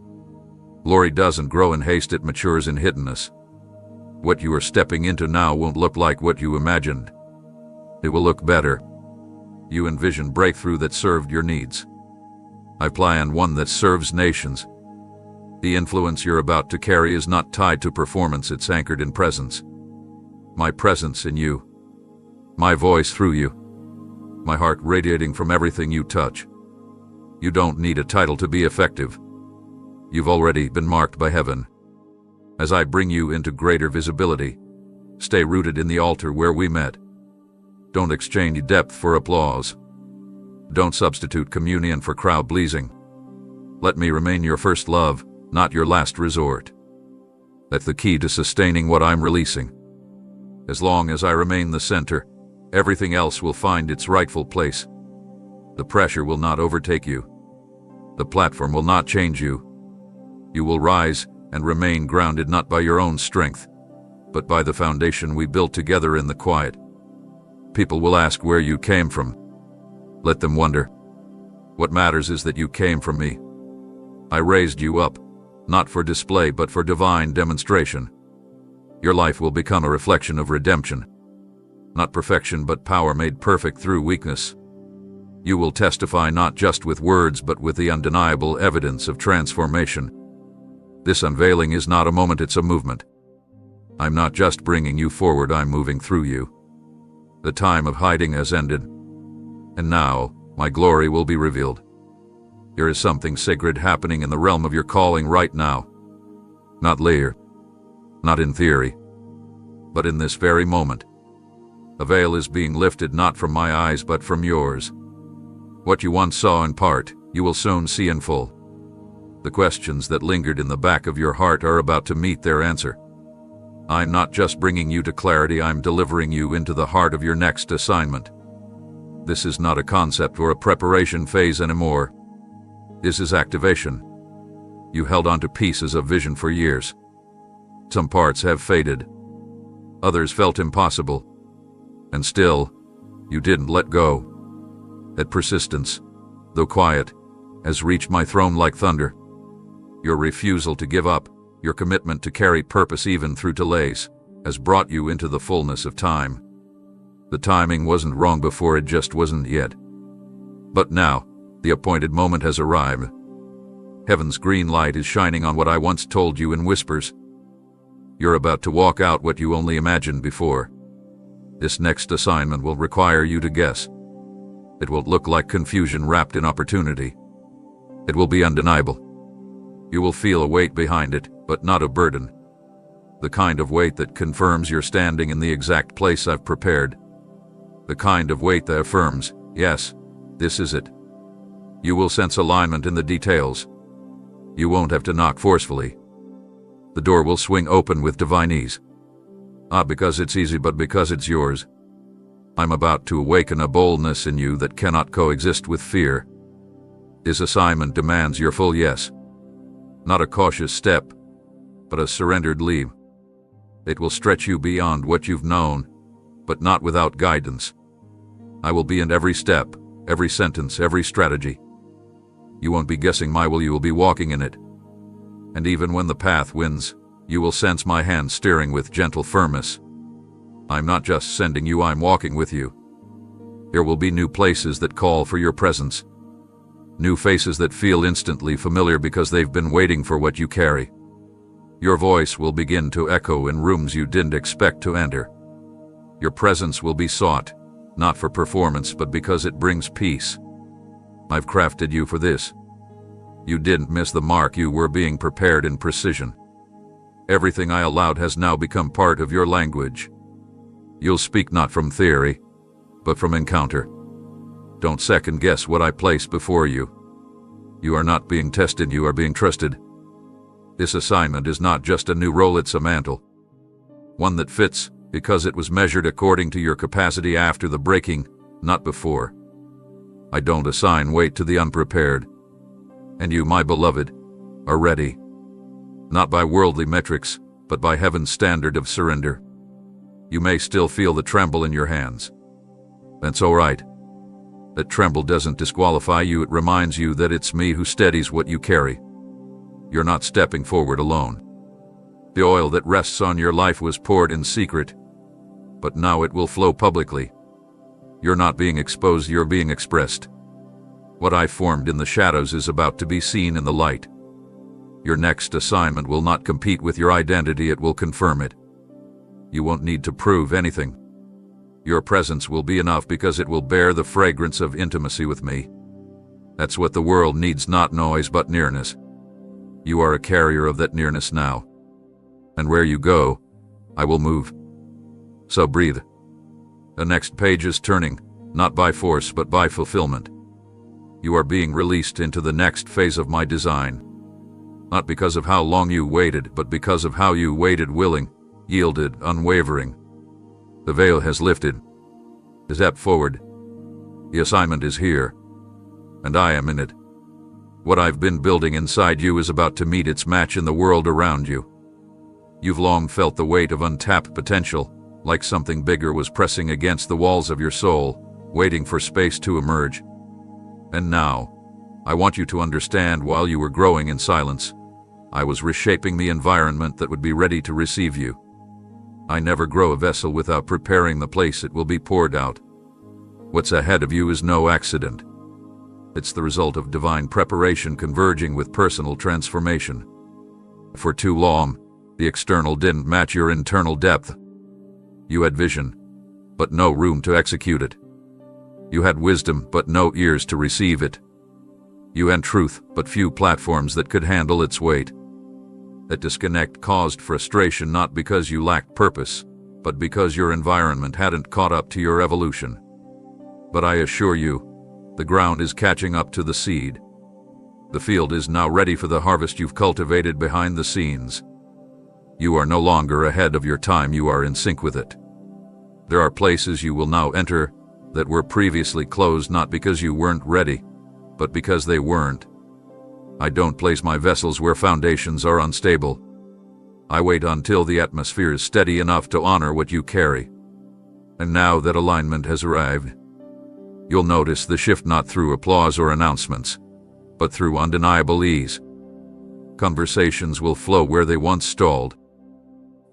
Speaker 1: Glory doesn't grow in haste, it matures in hiddenness. What you are stepping into now won't look like what you imagined. It will look better. You envision breakthrough that served your needs. I plan one that serves nations. The influence you're about to carry is not tied to performance, it's anchored in presence. My presence in you. My voice through you. My heart radiating from everything you touch. You don't need a title to be effective. You've already been marked by heaven. As I bring you into greater visibility, stay rooted in the altar where we met. Don't exchange depth for applause. Don't substitute communion for crowd pleasing. Let me remain your first love, not your last resort. That's the key to sustaining what I'm releasing. As long as I remain the center, everything else will find its rightful place. The pressure will not overtake you. The platform will not change you. You will rise and remain grounded not by your own strength, but by the foundation we built together in the quiet. People will ask where you came from. Let them wonder. What matters is that you came from me. I raised you up, not for display but for divine demonstration. Your life will become a reflection of redemption. Not perfection but power made perfect through weakness. You will testify not just with words but with the undeniable evidence of transformation. This unveiling is not a moment, it's a movement. I'm not just bringing you forward, I'm moving through you. The time of hiding has ended. And now, my glory will be revealed. There is something sacred happening in the realm of your calling right now. Not later, not in theory, but in this very moment. A veil is being lifted not from my eyes but from yours. What you once saw in part, you will soon see in full. The questions that lingered in the back of your heart are about to meet their answer. I'm not just bringing you to clarity, I'm delivering you into the heart of your next assignment. This is not a concept or a preparation phase anymore. This is activation. You held on to pieces of vision for years. Some parts have faded. Others felt impossible. And still, you didn't let go. That persistence, though quiet, has reached my throne like thunder. Your refusal to give up, your commitment to carry purpose even through delays, has brought you into the fullness of time. The timing wasn't wrong before, it just wasn't yet. But now, the appointed moment has arrived. Heaven's green light is shining on what I once told you in whispers. You're about to walk out what you only imagined before. This next assignment will require you to guess. It will look like confusion wrapped in opportunity. It will be undeniable. You will feel a weight behind it, but not a burden. The kind of weight that confirms you're standing in the exact place I've prepared. The kind of weight that affirms, yes, this is it. You will sense alignment in the details. You won't have to knock forcefully. The door will swing open with divine ease. Not because it's easy, but because it's yours. I'm about to awaken a boldness in you that cannot coexist with fear. This assignment demands your full yes. Not a cautious step, but a surrendered leap. It will stretch you beyond what you've known, but not without guidance. I will be in every step, every sentence, every strategy. You won't be guessing my will, you will be walking in it. And even when the path wins, you will sense my hand steering with gentle firmness. I'm not just sending you, I'm walking with you. There will be new places that call for your presence. New faces that feel instantly familiar because they've been waiting for what you carry. Your voice will begin to echo in rooms you didn't expect to enter. Your presence will be sought, not for performance but because it brings peace. I've crafted you for this. You didn't miss the mark, you were being prepared in precision. Everything I allowed has now become part of your language. You'll speak not from theory, but from encounter. Don't second guess what I place before you. You are not being tested, you are being trusted. This assignment is not just a new role, it's a mantle. One that fits because it was measured according to your capacity after the breaking, not before. I don't assign weight to the unprepared. And you, my beloved, are ready. Not by worldly metrics, but by heaven's standard of surrender. You may still feel the tremble in your hands. That's all right. That tremble doesn't disqualify you, it reminds you that it's me who steadies what you carry. You're not stepping forward alone. The oil that rests on your life was poured in secret, but now it will flow publicly. You're not being exposed, you're being expressed. What I formed in the shadows is about to be seen in the light. Your next assignment will not compete with your identity, it will confirm it. You won't need to prove anything. Your presence will be enough because it will bear the fragrance of intimacy with me. That's what the world needs, not noise but nearness. You are a carrier of that nearness now. And where you go, I will move. So breathe. The next page is turning, not by force but by fulfillment. You are being released into the next phase of my design. Not because of how long you waited, but because of how you waited, willing, yielded, unwavering. The veil has lifted. Step forward. The assignment is here, and I am in it. What I've been building inside you is about to meet its match in the world around you. You've long felt the weight of untapped potential, like something bigger was pressing against the walls of your soul, waiting for space to emerge. And now, I want you to understand, while you were growing in silence, I was reshaping the environment that would be ready to receive you. I never grow a vessel without preparing the place it will be poured out. What's ahead of you is no accident. It's the result of divine preparation converging with personal transformation. For too long, the external didn't match your internal depth. You had vision, but no room to execute it. You had wisdom, but no ears to receive it. You had truth, but few platforms that could handle its weight. That disconnect caused frustration, not because you lacked purpose, but because your environment hadn't caught up to your evolution. But I assure you, the ground is catching up to the seed. The field is now ready for the harvest you've cultivated behind the scenes. You are no longer ahead of your time, you are in sync with it. There are places you will now enter that were previously closed, not because you weren't ready, but because they weren't. I don't place my vessels where foundations are unstable. I wait until the atmosphere is steady enough to honor what you carry. And now that alignment has arrived, you'll notice the shift not through applause or announcements, but through undeniable ease. Conversations will flow where they once stalled.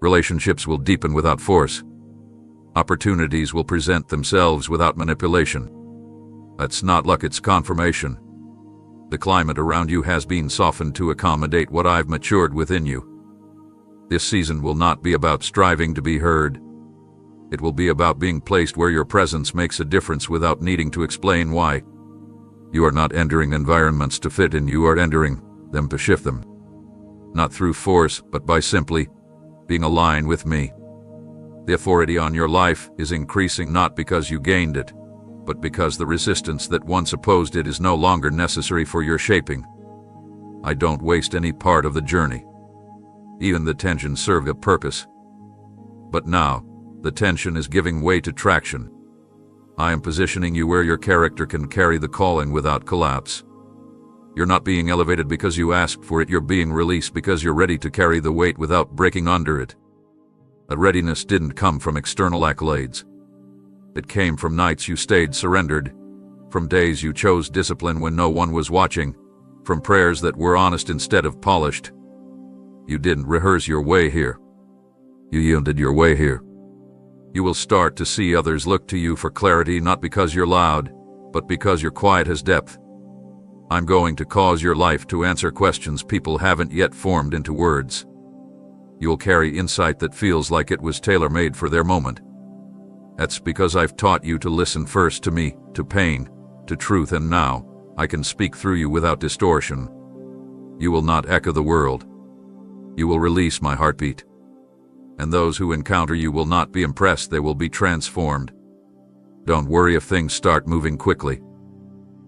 Speaker 1: Relationships will deepen without force. Opportunities will present themselves without manipulation. That's not luck, it's confirmation. The climate around you has been softened to accommodate what I've matured within you. This season will not be about striving to be heard. It will be about being placed where your presence makes a difference without needing to explain why. You are not entering environments to fit in, you are entering them to shift them. Not through force, but by simply being aligned with me. The authority on your life is increasing, not because you gained it, but because the resistance that once opposed it is no longer necessary for your shaping. I don't waste any part of the journey. Even the tension served a purpose. But now, the tension is giving way to traction. I am positioning you where your character can carry the calling without collapse. You're not being elevated because you asked for it, you're being released because you're ready to carry the weight without breaking under it. That readiness didn't come from external accolades. It came from nights you stayed surrendered, from days you chose discipline when no one was watching, from prayers that were honest instead of polished. You didn't rehearse your way here. You yielded your way here. You will start to see others look to you for clarity, not because you're loud, but because your quiet has depth. I'm going to cause your life to answer questions people haven't yet formed into words. You'll carry insight that feels like it was tailor-made for their moment. That's because I've taught you to listen first to me, to pain, to truth, and now I can speak through you without distortion. You will not echo the world. You will release my heartbeat. And those who encounter you will not be impressed, they will be transformed. Don't worry if things start moving quickly.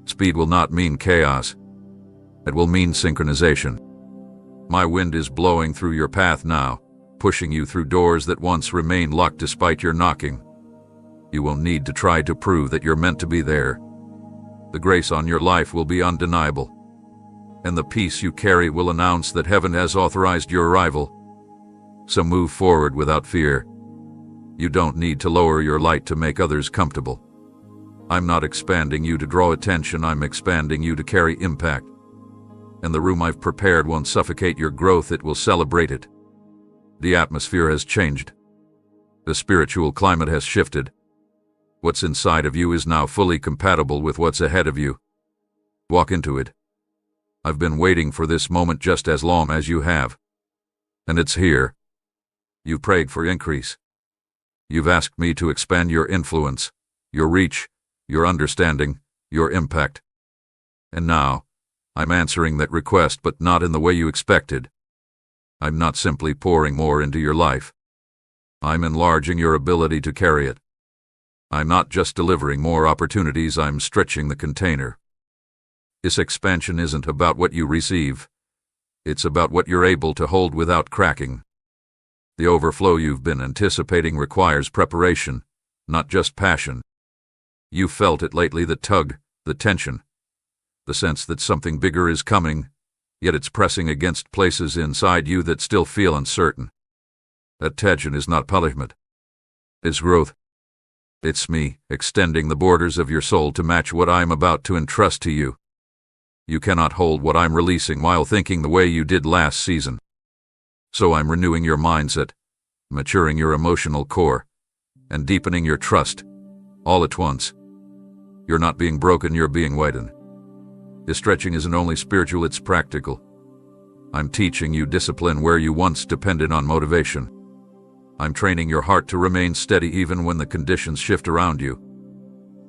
Speaker 1: Speed will not mean chaos. It will mean synchronization. My wind is blowing through your path now, pushing you through doors that once remained locked despite your knocking. You won't need to try to prove that you're meant to be there. The grace on your life will be undeniable, and the peace you carry will announce that heaven has authorized your arrival. So move forward without fear. You don't need to lower your light to make others comfortable. I'm not expanding you to draw attention, I'm expanding you to carry impact. And the room I've prepared won't suffocate your growth, it will celebrate it. The atmosphere has changed. The spiritual climate has shifted. What's inside of you is now fully compatible with what's ahead of you. Walk into it. I've been waiting for this moment just as long as you have. And it's here. You've prayed for increase. You've asked me to expand your influence, your reach, your understanding, your impact. And now, I'm answering that request, but not in the way you expected. I'm not simply pouring more into your life. I'm enlarging your ability to carry it. I'm not just delivering more opportunities, I'm stretching the container. This expansion isn't about what you receive. It's about what you're able to hold without cracking. The overflow you've been anticipating requires preparation, not just passion. You've felt it lately, the tug, the tension, the sense that something bigger is coming, yet it's pressing against places inside you that still feel uncertain. That tension is not punishment. It's growth. It's me, extending the borders of your soul to match what I'm about to entrust to you. You cannot hold what I'm releasing while thinking the way you did last season. So I'm renewing your mindset, maturing your emotional core, and deepening your trust, all at once. You're not being broken, you're being widened. This stretching isn't only spiritual, it's practical. I'm teaching you discipline where you once depended on motivation. I'm training your heart to remain steady even when the conditions shift around you.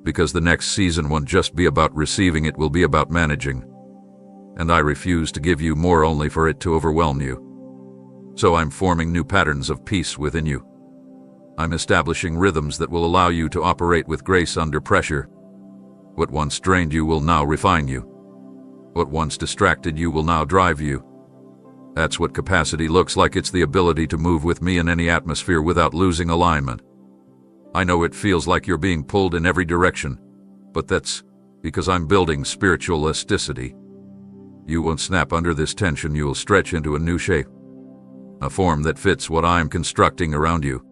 Speaker 1: Because the next season won't just be about receiving, it will be about managing. And I refuse to give you more only for it to overwhelm you. So I'm forming new patterns of peace within you. I'm establishing rhythms that will allow you to operate with grace under pressure. What once drained you will now refine you. What once distracted you will now drive you. That's what capacity looks like. It's the ability to move with me in any atmosphere without losing alignment. I know it feels like you're being pulled in every direction, but that's because I'm building spiritual elasticity. You won't snap under this tension, you'll stretch into a new shape. A form that fits what I'm constructing around you.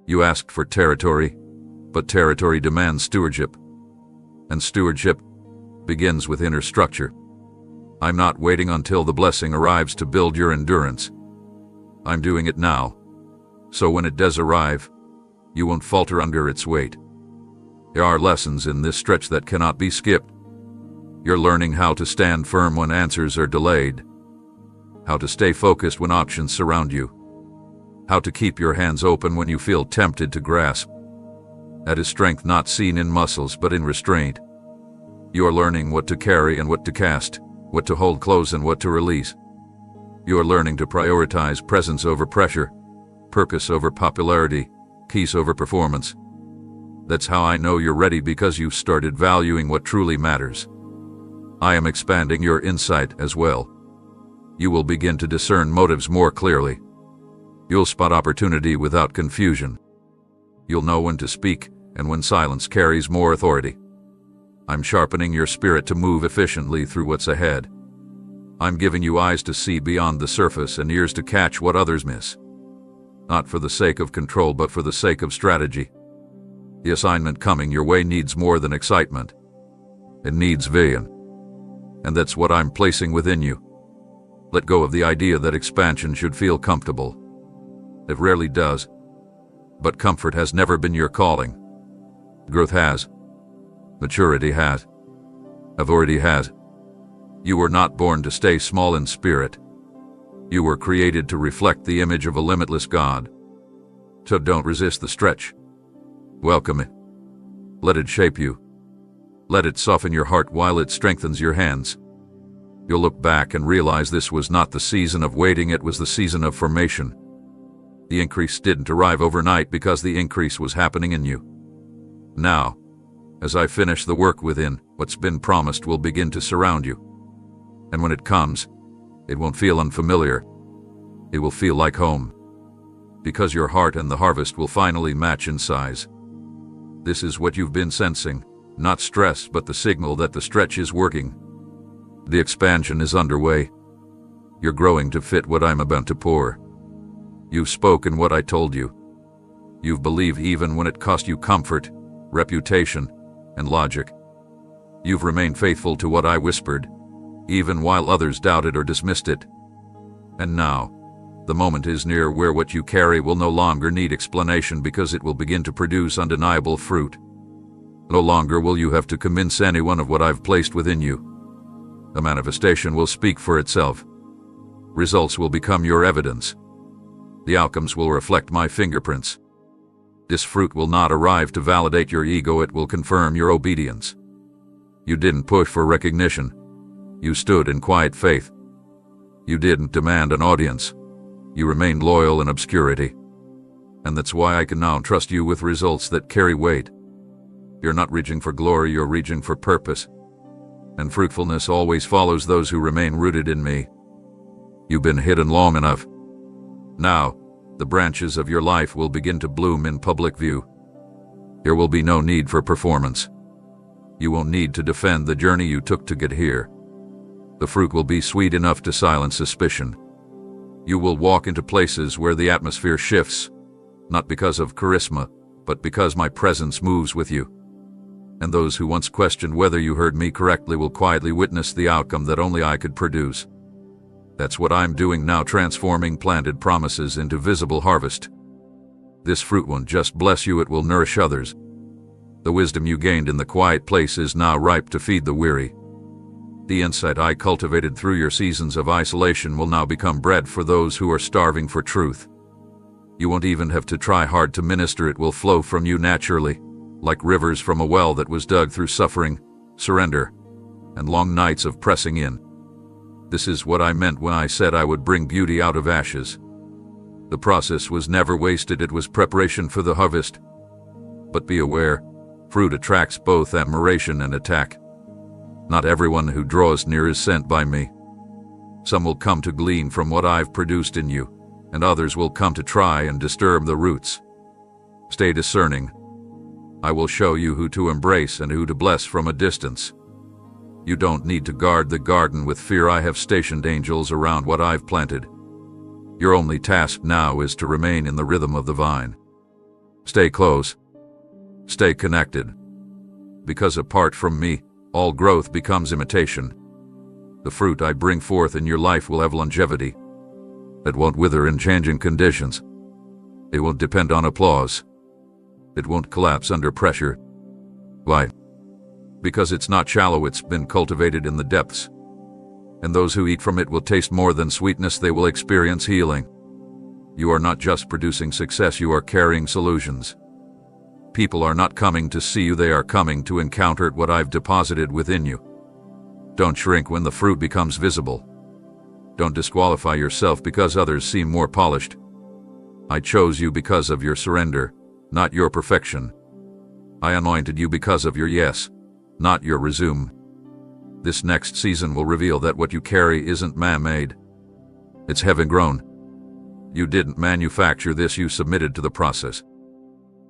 Speaker 1: You asked for territory, but territory demands stewardship. And stewardship begins with inner structure. I'm not waiting until the blessing arrives to build your endurance. I'm doing it now. So when it does arrive, you won't falter under its weight. There are lessons in this stretch that cannot be skipped. You're learning how to stand firm when answers are delayed. How to stay focused when options surround you. How to keep your hands open when you feel tempted to grasp. That is strength not seen in muscles but in restraint. You are learning what to carry and what to cast, what to hold close and what to release. You are learning to prioritize presence over pressure, purpose over popularity, peace over performance. That's how I know you're ready, because you've started valuing what truly matters. I am expanding your insight as well. You will begin to discern motives more clearly. You'll spot opportunity without confusion. You'll know when to speak and when silence carries more authority. I'm sharpening your spirit to move efficiently through what's ahead. I'm giving you eyes to see beyond the surface and ears to catch what others miss. Not for the sake of control, but for the sake of strategy. The assignment coming your way needs more than excitement. It needs vision. And that's what I'm placing within you. Let go of the idea that expansion should feel comfortable. It rarely does. But comfort has never been your calling. Growth has. Maturity has. Authority has. You were not born to stay small in spirit. You were created to reflect the image of a limitless God. So don't resist the stretch. Welcome it. Let it shape you. Let it soften your heart while it strengthens your hands. You'll look back and realize this was not the season of waiting, it was the season of formation. The increase didn't arrive overnight because the increase was happening in you. Now, as I finish the work within, what's been promised will begin to surround you. And when it comes, it won't feel unfamiliar. It will feel like home. Because your heart and the harvest will finally match in size. This is what you've been sensing, not stress, but the signal that the stretch is working. The expansion is underway. You're growing to fit what I'm about to pour. You've spoken what I told you. You've believed even when it cost you comfort, reputation, and logic. You've remained faithful to what I whispered, even while others doubted or dismissed it. And now, the moment is near where what you carry will no longer need explanation because it will begin to produce undeniable fruit. No longer will you have to convince anyone of what I've placed within you. The manifestation will speak for itself. Results will become your evidence. The outcomes will reflect my fingerprints. This fruit will not arrive to validate your ego, it will confirm your obedience. You didn't push for recognition. You stood in quiet faith. You didn't demand an audience. You remained loyal in obscurity. And that's why I can now trust you with results that carry weight. You're not reaching for glory, you're reaching for purpose. And fruitfulness always follows those who remain rooted in me. You've been hidden long enough. Now, the branches of your life will begin to bloom in public view. There will be no need for performance. You won't need to defend the journey you took to get here. The fruit will be sweet enough to silence suspicion. You will walk into places where the atmosphere shifts, not because of charisma, but because my presence moves with you. And those who once questioned whether you heard me correctly will quietly witness the outcome that only I could produce. That's what I'm doing now, transforming planted promises into visible harvest. This fruit won't just bless you, it will nourish others. The wisdom you gained in the quiet place is now ripe to feed the weary. The insight I cultivated through your seasons of isolation will now become bread for those who are starving for truth. You won't even have to try hard to minister, it will flow from you naturally, like rivers from a well that was dug through suffering, surrender, and long nights of pressing in. This is what I meant when I said I would bring beauty out of ashes. The process was never wasted, it was preparation for the harvest. But be aware, fruit attracts both admiration and attack. Not everyone who draws near is sent by me. Some will come to glean from what I've produced in you, and others will come to try and disturb the roots. Stay discerning. I will show you who to embrace and who to bless from a distance. You don't need to guard the garden with fear, I have stationed angels around what I've planted. Your only task now is to remain in the rhythm of the vine. Stay close. Stay connected. Because apart from me, all growth becomes imitation. The fruit I bring forth in your life will have longevity. It won't wither in changing conditions. It won't depend on applause. It won't collapse under pressure. Why? Because it's not shallow, it's been cultivated in the depths. And those who eat from it will taste more than sweetness, they will experience healing. You are not just producing success, you are carrying solutions. People are not coming to see you, they are coming to encounter what I've deposited within you. Don't shrink when the fruit becomes visible. Don't disqualify yourself because others seem more polished. I chose you because of your surrender, not your perfection. I anointed you because of your yes, not your resume. This next season will reveal that what you carry isn't man-made. It's heaven-grown. You didn't manufacture this, you submitted to the process.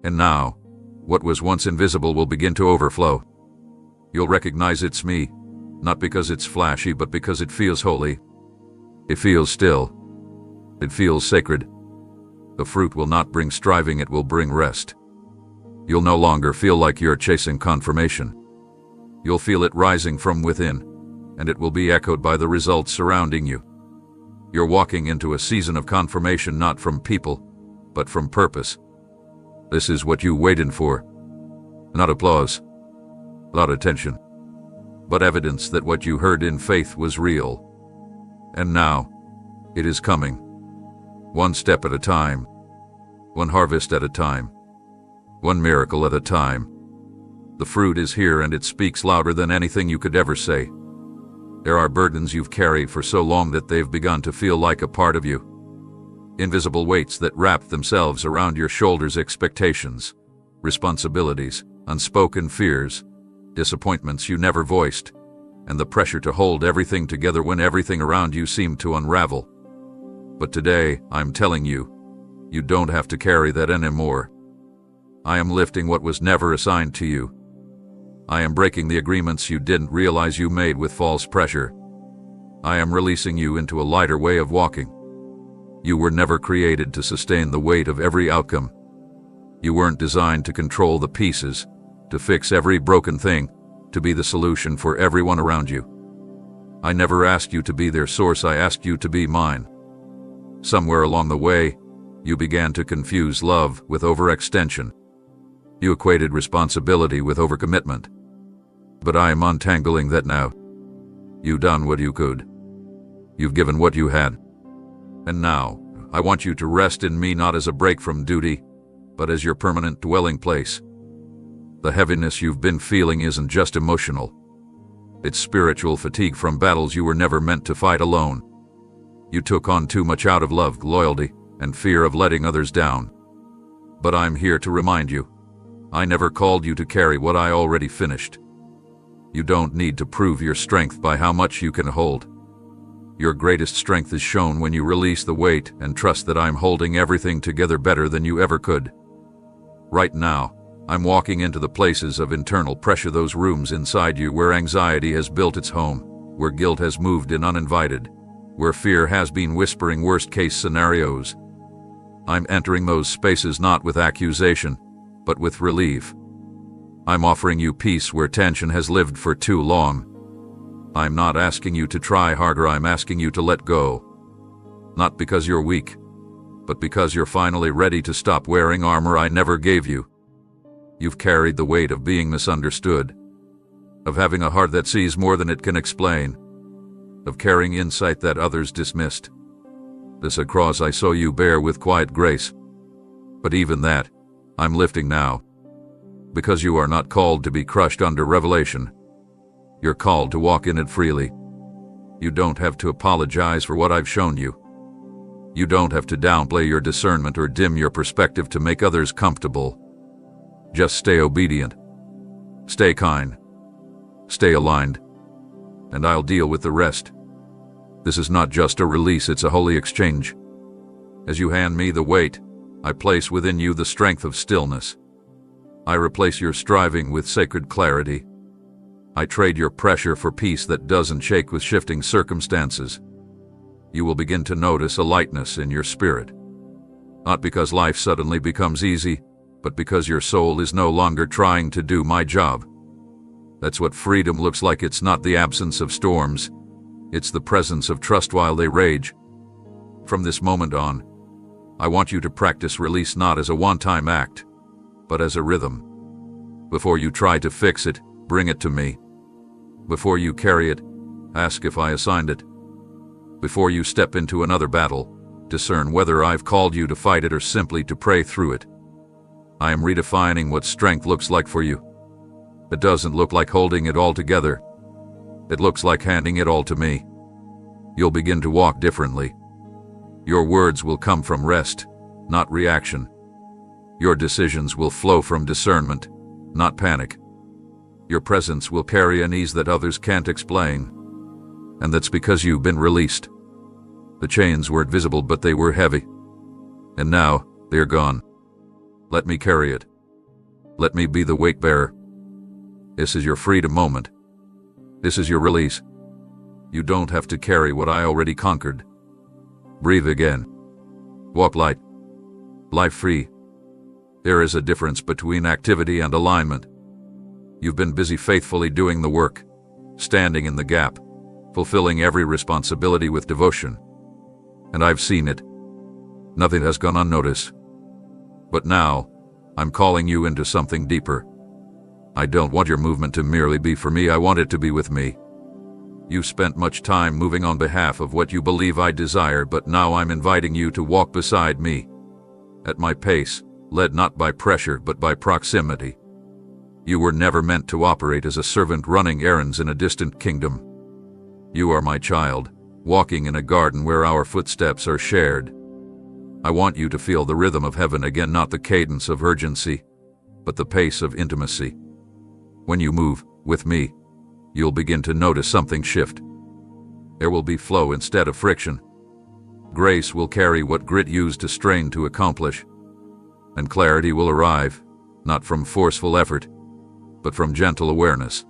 Speaker 1: And now, what was once invisible will begin to overflow. You'll recognize it's me, not because it's flashy, but because it feels holy. It feels still. It feels sacred. The fruit will not bring striving, it will bring rest. You'll no longer feel like you're chasing confirmation. You'll feel it rising from within, and it will be echoed by the results surrounding you. You're walking into a season of confirmation, not from people, but from purpose. This is what you waited for. Not applause, not attention, but evidence that what you heard in faith was real. And now, it is coming. One step at a time, one harvest at a time. one miracle at a time. The fruit is here and it speaks louder than anything you could ever say. There are burdens you've carried for so long that they've begun to feel like a part of you. Invisible weights that wrap themselves around your shoulders, expectations, responsibilities, unspoken fears, disappointments you never voiced, and the pressure to hold everything together when everything around you seemed to unravel. But today, I'm telling you, you don't have to carry that anymore. I am lifting what was never assigned to you. I am breaking the agreements you didn't realize you made with false pressure. I am releasing you into a lighter way of walking. You were never created to sustain the weight of every outcome. You weren't designed to control the pieces, to fix every broken thing, to be the solution for everyone around you. I never asked you to be their source, I asked you to be mine. Somewhere along the way, you began to confuse love with overextension. You equated responsibility with overcommitment. But I am untangling that now. You've done what you could. You've given what you had. And now, I want you to rest in me, not as a break from duty, but as your permanent dwelling place. The heaviness you've been feeling isn't just emotional. It's spiritual fatigue from battles you were never meant to fight alone. You took on too much out of love, loyalty, and fear of letting others down. But I'm here to remind you, I never called you to carry what I already finished. You don't need to prove your strength by how much you can hold. Your greatest strength is shown when you release the weight and trust that I'm holding everything together better than you ever could. Right now, I'm walking into the places of internal pressure, those rooms inside you where anxiety has built its home, where guilt has moved in uninvited, where fear has been whispering worst-case scenarios. I'm entering those spaces not with accusation, but with relief. I'm offering you peace where tension has lived for too long. I'm not asking you to try harder, I'm asking you to let go. Not because you're weak, but because you're finally ready to stop wearing armor I never gave you. You've carried the weight of being misunderstood, of having a heart that sees more than it can explain, of carrying insight that others dismissed. This a cross I saw you bear with quiet grace. But even that, I'm lifting now. Because you are not called to be crushed under revelation. You're called to walk in it freely. You don't have to apologize for what I've shown you. You don't have to downplay your discernment or dim your perspective to make others comfortable. Just stay obedient. Stay kind. Stay aligned. And I'll deal with the rest. This is not just a release, it's a holy exchange. As you hand me the weight, I place within you the strength of stillness. I replace your striving with sacred clarity. I trade your pressure for peace that doesn't shake with shifting circumstances. You will begin to notice a lightness in your spirit. Not because life suddenly becomes easy, but because your soul is no longer trying to do my job. That's what freedom looks like. It's not the absence of storms. It's the presence of trust while they rage. From this moment on, I want you to practice release not as a one-time act, but as a rhythm. Before you try to fix it, bring it to me. Before you carry it, ask if I assigned it. Before you step into another battle, discern whether I've called you to fight it or simply to pray through it. I am redefining what strength looks like for you. It doesn't look like holding it all together. It looks like handing it all to me. You'll begin to walk differently. Your words will come from rest, not reaction. Your decisions will flow from discernment, not panic. Your presence will carry an ease that others can't explain. And that's because you've been released. The chains weren't visible, but they were heavy. And now, they're gone. Let me carry it. Let me be the weight bearer. This is your freedom moment. This is your release. You don't have to carry what I already conquered. Breathe again. Walk light. Life free. There is a difference between activity and alignment. You've been busy faithfully doing the work, standing in the gap, fulfilling every responsibility with devotion. And I've seen it. Nothing has gone unnoticed. But now, I'm calling you into something deeper. I don't want your movement to merely be for me, I want it to be with me. You've spent much time moving on behalf of what you believe I desire, but now I'm inviting you to walk beside me. At my pace, led not by pressure but by proximity. You were never meant to operate as a servant running errands in a distant kingdom. You are my child, walking in a garden where our footsteps are shared. I want you to feel the rhythm of heaven again, not the cadence of urgency, but the pace of intimacy. When you move with me, you'll begin to notice something shift. There will be flow instead of friction. Grace will carry what grit used to strain to accomplish. And clarity will arrive, not from forceful effort, but from gentle awareness.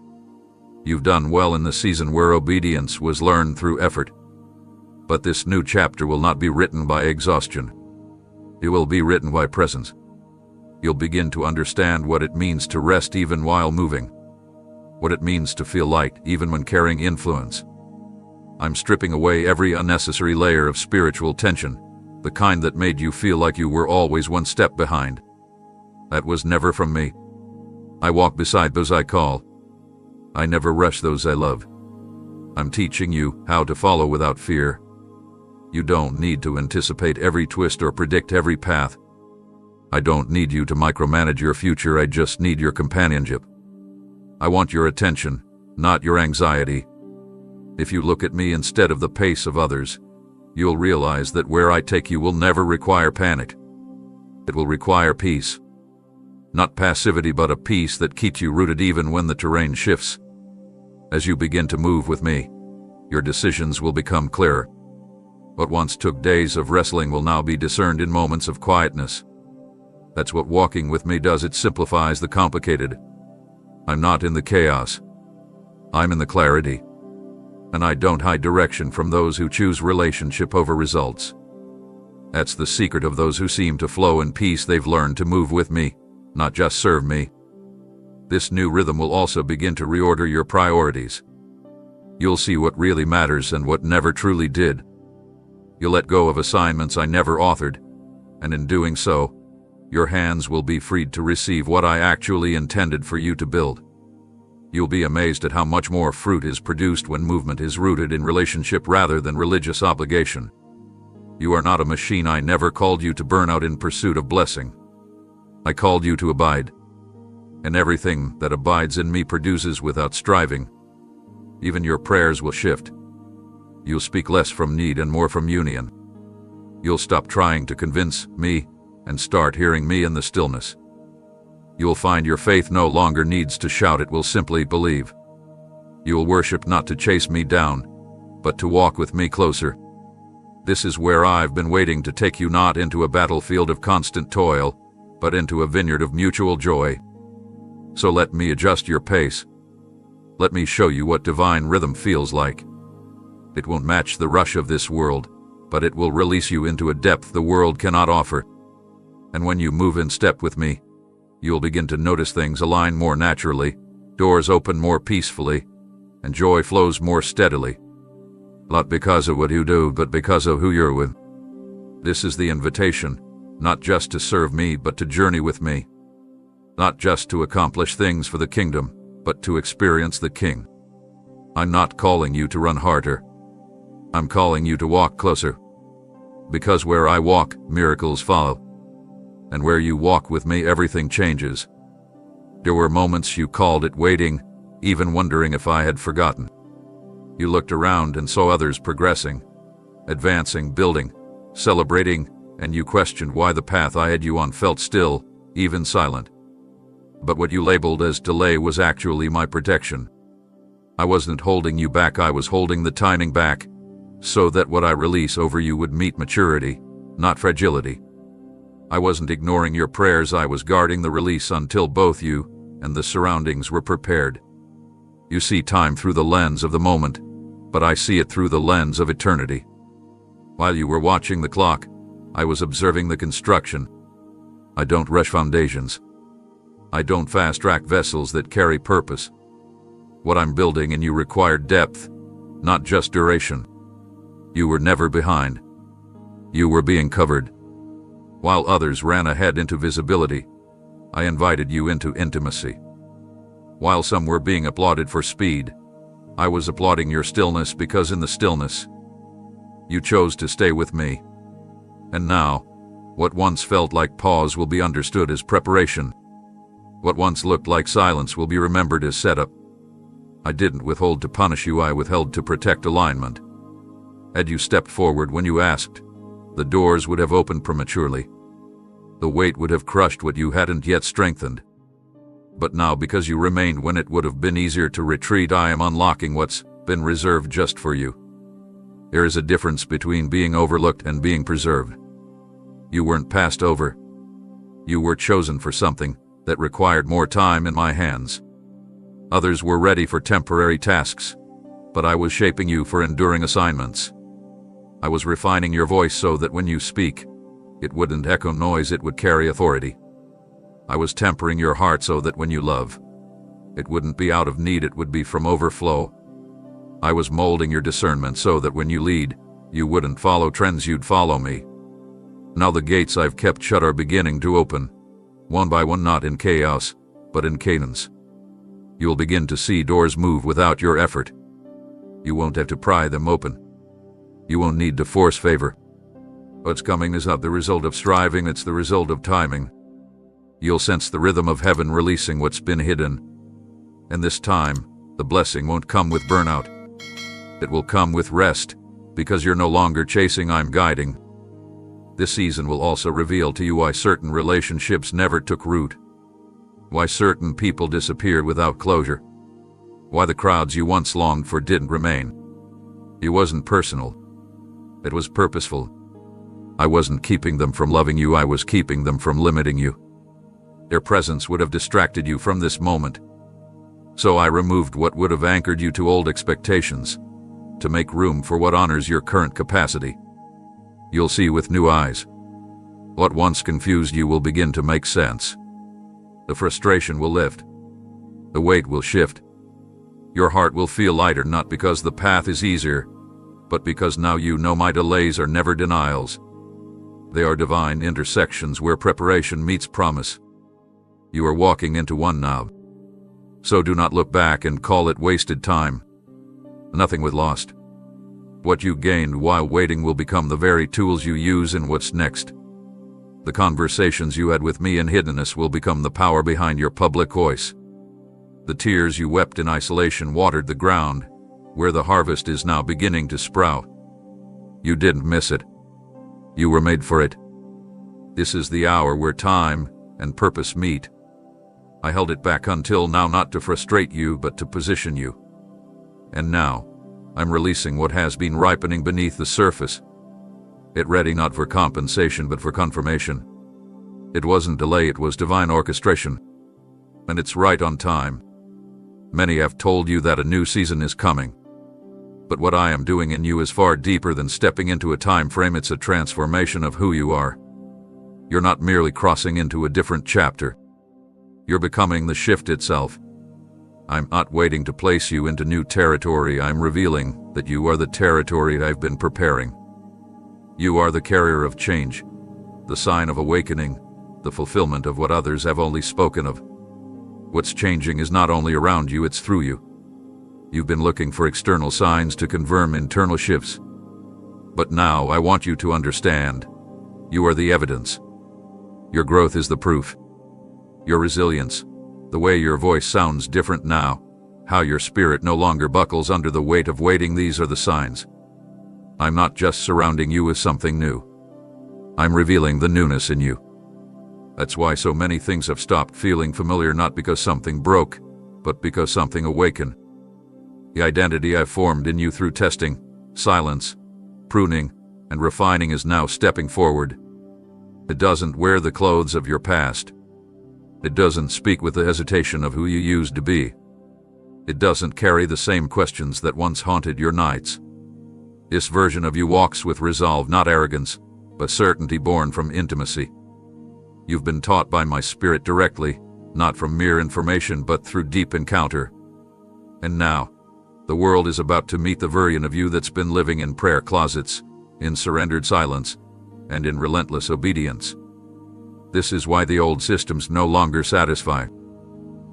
Speaker 1: You've done well in the season where obedience was learned through effort. But this new chapter will not be written by exhaustion. It will be written by presence. You'll begin to understand what it means to rest even while moving, what it means to feel light even when carrying influence. I'm stripping away every unnecessary layer of spiritual tension, the kind that made you feel like you were always one step behind. That was never from me. I walk beside those I call. I never rush those I love. I'm teaching you how to follow without fear. You don't need to anticipate every twist or predict every path. I don't need you to micromanage your future, I just need your companionship. I want your attention, not your anxiety. If you look at me instead of the pace of others, you'll realize that where I take you will never require panic. It will require peace. Not passivity, but a peace that keeps you rooted even when the terrain shifts. As you begin to move with me, your decisions will become clearer. What once took days of wrestling will now be discerned in moments of quietness. That's what walking with me does, it simplifies the complicated. I'm not in the chaos. I'm in the clarity. And I don't hide direction from those who choose relationship over results. That's the secret of those who seem to flow in peace. They've learned to move with me, not just serve me. This new rhythm will also begin to reorder your priorities. You'll see what really matters and what never truly did. You'll let go of assignments I never authored, and in doing so, your hands will be freed to receive what I actually intended for you to build. You'll be amazed at how much more fruit is produced when movement is rooted in relationship rather than religious obligation. You are not a machine. I never called you to burn out in pursuit of blessing. I called you to abide. And everything that abides in me produces without striving. Even your prayers will shift. You'll speak less from need and more from union. You'll stop trying to convince me and start hearing me in the stillness. You'll find your faith no longer needs to shout, it will simply believe. You'll worship not to chase me down, but to walk with me closer. This is where I've been waiting to take you, not into a battlefield of constant toil, but into a vineyard of mutual joy. So let me adjust your pace. Let me show you what divine rhythm feels like. It won't match the rush of this world, but it will release you into a depth the world cannot offer. And when you move in step with me, you'll begin to notice things align more naturally, doors open more peacefully, and joy flows more steadily. Not because of what you do, but because of who you're with. This is the invitation, not just to serve me, but to journey with me. Not just to accomplish things for the kingdom, but to experience the King. I'm not calling you to run harder. I'm calling you to walk closer. Because where I walk, miracles follow. And where you walk with me, everything changes. There were moments you called it waiting, even wondering if I had forgotten. You looked around and saw others progressing, advancing, building, celebrating, and you questioned why the path I had you on felt still, even silent. But what you labeled as delay was actually my protection. I wasn't holding you back, I was holding the timing back, so that what I release over you would meet maturity, not fragility. I wasn't ignoring your prayers, I was guarding the release until both you and the surroundings were prepared. You see time through the lens of the moment, but I see it through the lens of eternity. While you were watching the clock, I was observing the construction. I don't rush foundations. I don't fast-track vessels that carry purpose. What I'm building in you required depth, not just duration. You were never behind. You were being covered. While others ran ahead into visibility, I invited you into intimacy. While some were being applauded for speed, I was applauding your stillness, because in the stillness, you chose to stay with me. And now, What once felt like pause will be understood as preparation. What once looked like silence will be remembered as setup. I didn't withhold to punish you, I withheld to protect alignment. Had you stepped forward when you asked, the doors would have opened prematurely. The weight would have crushed what you hadn't yet strengthened. But now, because you remained when it would have been easier to retreat, I am unlocking what's been reserved just for you. There is a difference between being overlooked and being preserved. You weren't passed over. You were chosen for something that required more time in my hands. Others were ready for temporary tasks, but I was shaping you for enduring assignments. I was refining your voice so that when you speak, it wouldn't echo noise, it would carry authority. I was tempering your heart so that when you love, it wouldn't be out of need, it would be from overflow. I was molding your discernment so that when you lead, you wouldn't follow trends, you'd follow me. Now the gates I've kept shut are beginning to open, one by one, not in chaos, but in cadence. You'll begin to see doors move without your effort. You won't have to pry them open. You won't need to force favor. What's coming is not the result of striving, it's the result of timing. You'll sense the rhythm of heaven releasing what's been hidden. And this time, the blessing won't come with burnout. It will come with rest, because you're no longer chasing, I'm guiding. This season will also reveal to you why certain relationships never took root, why certain people disappeared without closure, why the crowds you once longed for didn't remain. It wasn't personal. It was purposeful. I wasn't keeping them from loving you, I was keeping them from limiting you. Their presence would have distracted you from this moment. So I removed what would have anchored you to old expectations, to make room for what honors your current capacity. You'll see with new eyes. What once confused you will begin to make sense. The frustration will lift. The weight will shift. Your heart will feel lighter, not because the path is easier, but because now you know my delays are never denials. They are divine intersections where preparation meets promise. You are walking into one now. So do not look back and call it wasted time. Nothing was lost. What you gained while waiting will become the very tools you use in what's next. The conversations you had with me in hiddenness will become the power behind your public voice. The tears you wept in isolation watered the ground, where the harvest is now beginning to sprout. You didn't miss it. You were made for it. This is the hour where time and purpose meet. I held it back until now, not to frustrate you, but to position you. And now, I'm releasing what has been ripening beneath the surface. It ready not for compensation, but for confirmation. It wasn't delay, it was divine orchestration. And it's right on time. Many have told you that a new season is coming. But what I am doing in you is far deeper than stepping into a time frame. It's a transformation of who you are. You're not merely crossing into a different chapter. You're becoming the shift itself. I'm not waiting to place you into new territory. I'm revealing that you are the territory I've been preparing. You are the carrier of change, the sign of awakening, the fulfillment of what others have only spoken of. What's changing is not only around you, it's through you. You've been looking for external signs to confirm internal shifts. But now I want you to understand, you are the evidence. Your growth is the proof. Your resilience, the way your voice sounds different now, how your spirit no longer buckles under the weight of waiting, these are the signs. I'm not just surrounding you with something new. I'm revealing the newness in you. That's why so many things have stopped feeling familiar, not because something broke, but because something awakened. The identity I've formed in you through testing, silence, pruning, and refining is now stepping forward. It doesn't wear the clothes of your past. It doesn't speak with the hesitation of who you used to be. It doesn't carry the same questions that once haunted your nights. This version of you walks with resolve, not arrogance, but certainty born from intimacy. You've been taught by my spirit directly, not from mere information, but through deep encounter. And now, the world is about to meet the version of you that's been living in prayer closets, in surrendered silence, and in relentless obedience. This is why the old systems no longer satisfy.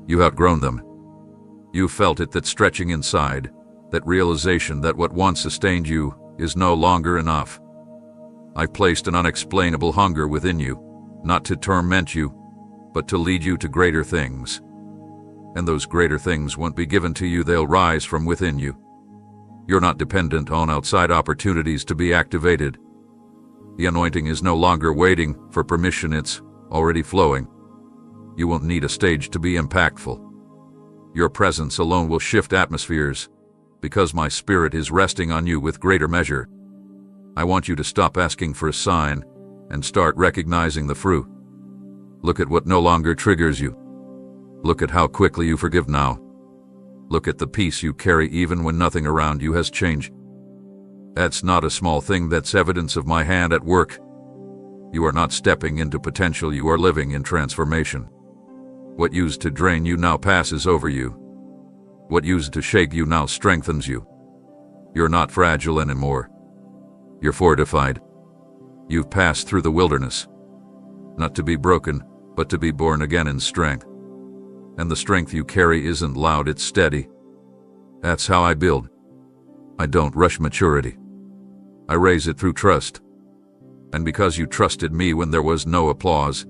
Speaker 1: You've outgrown them. You felt it, that stretching inside, that realization that what once sustained you is no longer enough. I've placed an unexplainable hunger within you, not to torment you, but to lead you to greater things. And those greater things won't be given to you, they'll rise from within you. You're not dependent on outside opportunities to be activated. The anointing is no longer waiting for permission, it's already flowing. You won't need a stage to be impactful. Your presence alone will shift atmospheres, because my Spirit is resting on you with greater measure. I want you to stop asking for a sign and start recognizing the fruit. Look at what no longer triggers you. Look at how quickly you forgive now. Look at the peace you carry even when nothing around you has changed. That's not a small thing, that's evidence of my hand at work. You are not stepping into potential, you are living in transformation. What used to drain you now passes over you. What used to shake you now strengthens you. You're not fragile anymore. You're fortified. You've passed through the wilderness, not to be broken, but to be born again in strength. And the strength you carry isn't loud, it's steady. That's how I build. I don't rush maturity. I raise it through trust. And because you trusted me when there was no applause,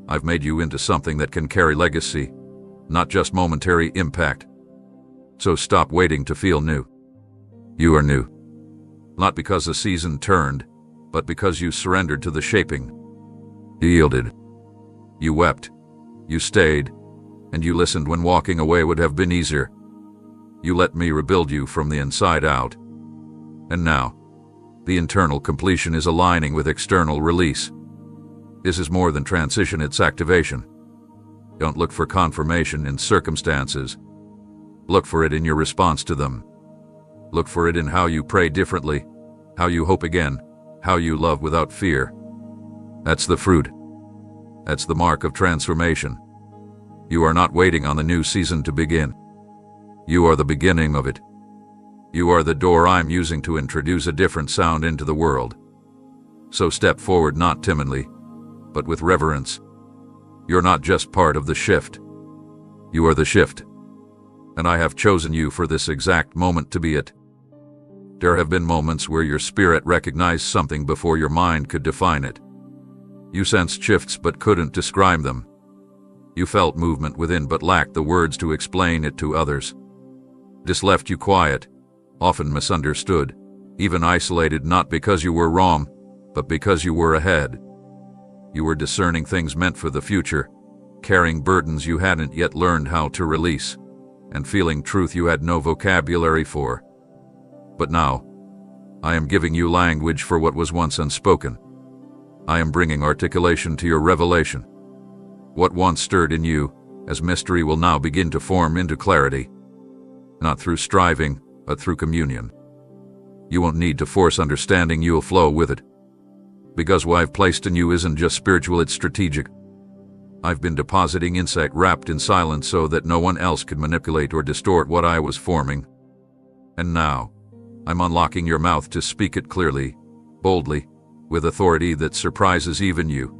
Speaker 1: I've made you into something that can carry legacy, not just momentary impact. So stop waiting to feel new. You are new. Not because the season turned, but because you surrendered to the shaping. You yielded. You wept. You stayed. And you listened when walking away would have been easier. You let me rebuild you from the inside out. And now, the internal completion is aligning with external release. This is more than transition, it's activation. Don't look for confirmation in circumstances. Look for it in your response to them. Look for it in how you pray differently, how you hope again, how you love without fear. That's the fruit. That's the mark of transformation. You are not waiting on the new season to begin. You are the beginning of it. You are the door I'm using to introduce a different sound into the world. So step forward, not timidly, but with reverence. You're not just part of the shift. You are the shift. And I have chosen you for this exact moment to be it. There have been moments where your spirit recognized something before your mind could define it. You sensed shifts but couldn't describe them. You felt movement within but lacked the words to explain it to others. This left you quiet, often misunderstood, even isolated, not because you were wrong, but because you were ahead. You were discerning things meant for the future, carrying burdens you hadn't yet learned how to release, and feeling truth you had no vocabulary for. But now, I am giving you language for what was once unspoken. I am bringing articulation to your revelation. What once stirred in you as mystery will now begin to form into clarity, not through striving, but through communion. You won't need to force understanding, you'll flow with it. Because what I've placed in you isn't just spiritual, it's strategic. I've been depositing insight wrapped in silence so that no one else could manipulate or distort what I was forming. And now, I'm unlocking your mouth to speak it clearly, boldly, with authority that surprises even you.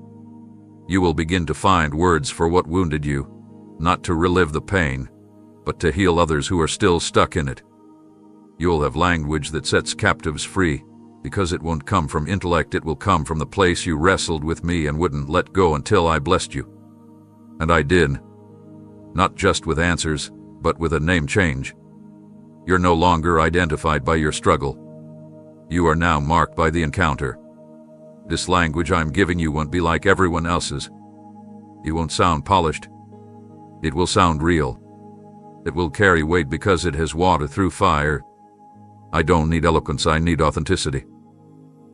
Speaker 1: You will begin to find words for what wounded you, not to relive the pain, but to heal others who are still stuck in it. You'll have language that sets captives free, because it won't come from intellect, it will come from the place you wrestled with me and wouldn't let go until I blessed you. And I did. Not just with answers, but with a name change. You're no longer identified by your struggle. You are now marked by the encounter. This language I'm giving you won't be like everyone else's. It won't sound polished. It will sound real. It will carry weight because it has water through fire. I don't need eloquence, I need authenticity.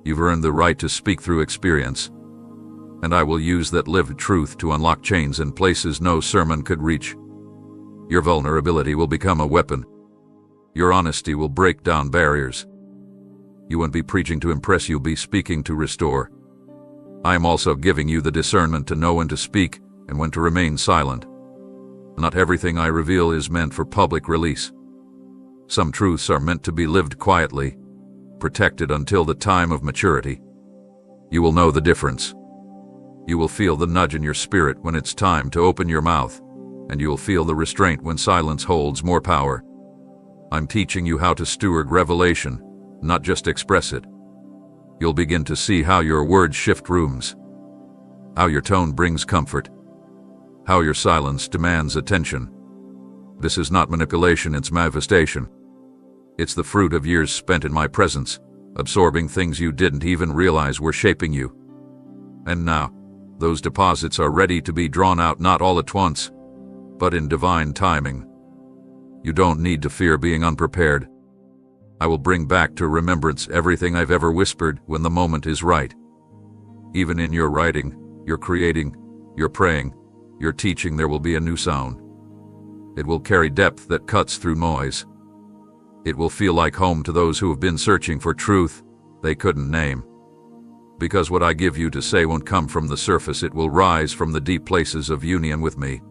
Speaker 1: You've earned the right to speak through experience. And I will use that lived truth to unlock chains in places no sermon could reach. Your vulnerability will become a weapon. Your honesty will break down barriers. You won't be preaching to impress, you'll be speaking to restore. I am also giving you the discernment to know when to speak and when to remain silent. Not everything I reveal is meant for public release. Some truths are meant to be lived quietly, protected until the time of maturity. You will know the difference. You will feel the nudge in your spirit when it's time to open your mouth, and you will feel the restraint when silence holds more power. I'm teaching you how to steward revelation, not just express it. You'll begin to see how your words shift rooms, how your tone brings comfort, how your silence demands attention. This is not manipulation, it's manifestation. It's the fruit of years spent in my presence, absorbing things you didn't even realize were shaping you. And now, those deposits are ready to be drawn out, not all at once, but in divine timing. You don't need to fear being unprepared. I will bring back to remembrance everything I've ever whispered when the moment is right. Even in your writing, your creating, your praying, your teaching, there will be a new sound. It will carry depth that cuts through noise. It will feel like home to those who have been searching for truth they couldn't name. Because what I give you to say won't come from the surface, it will rise from the deep places of union with me.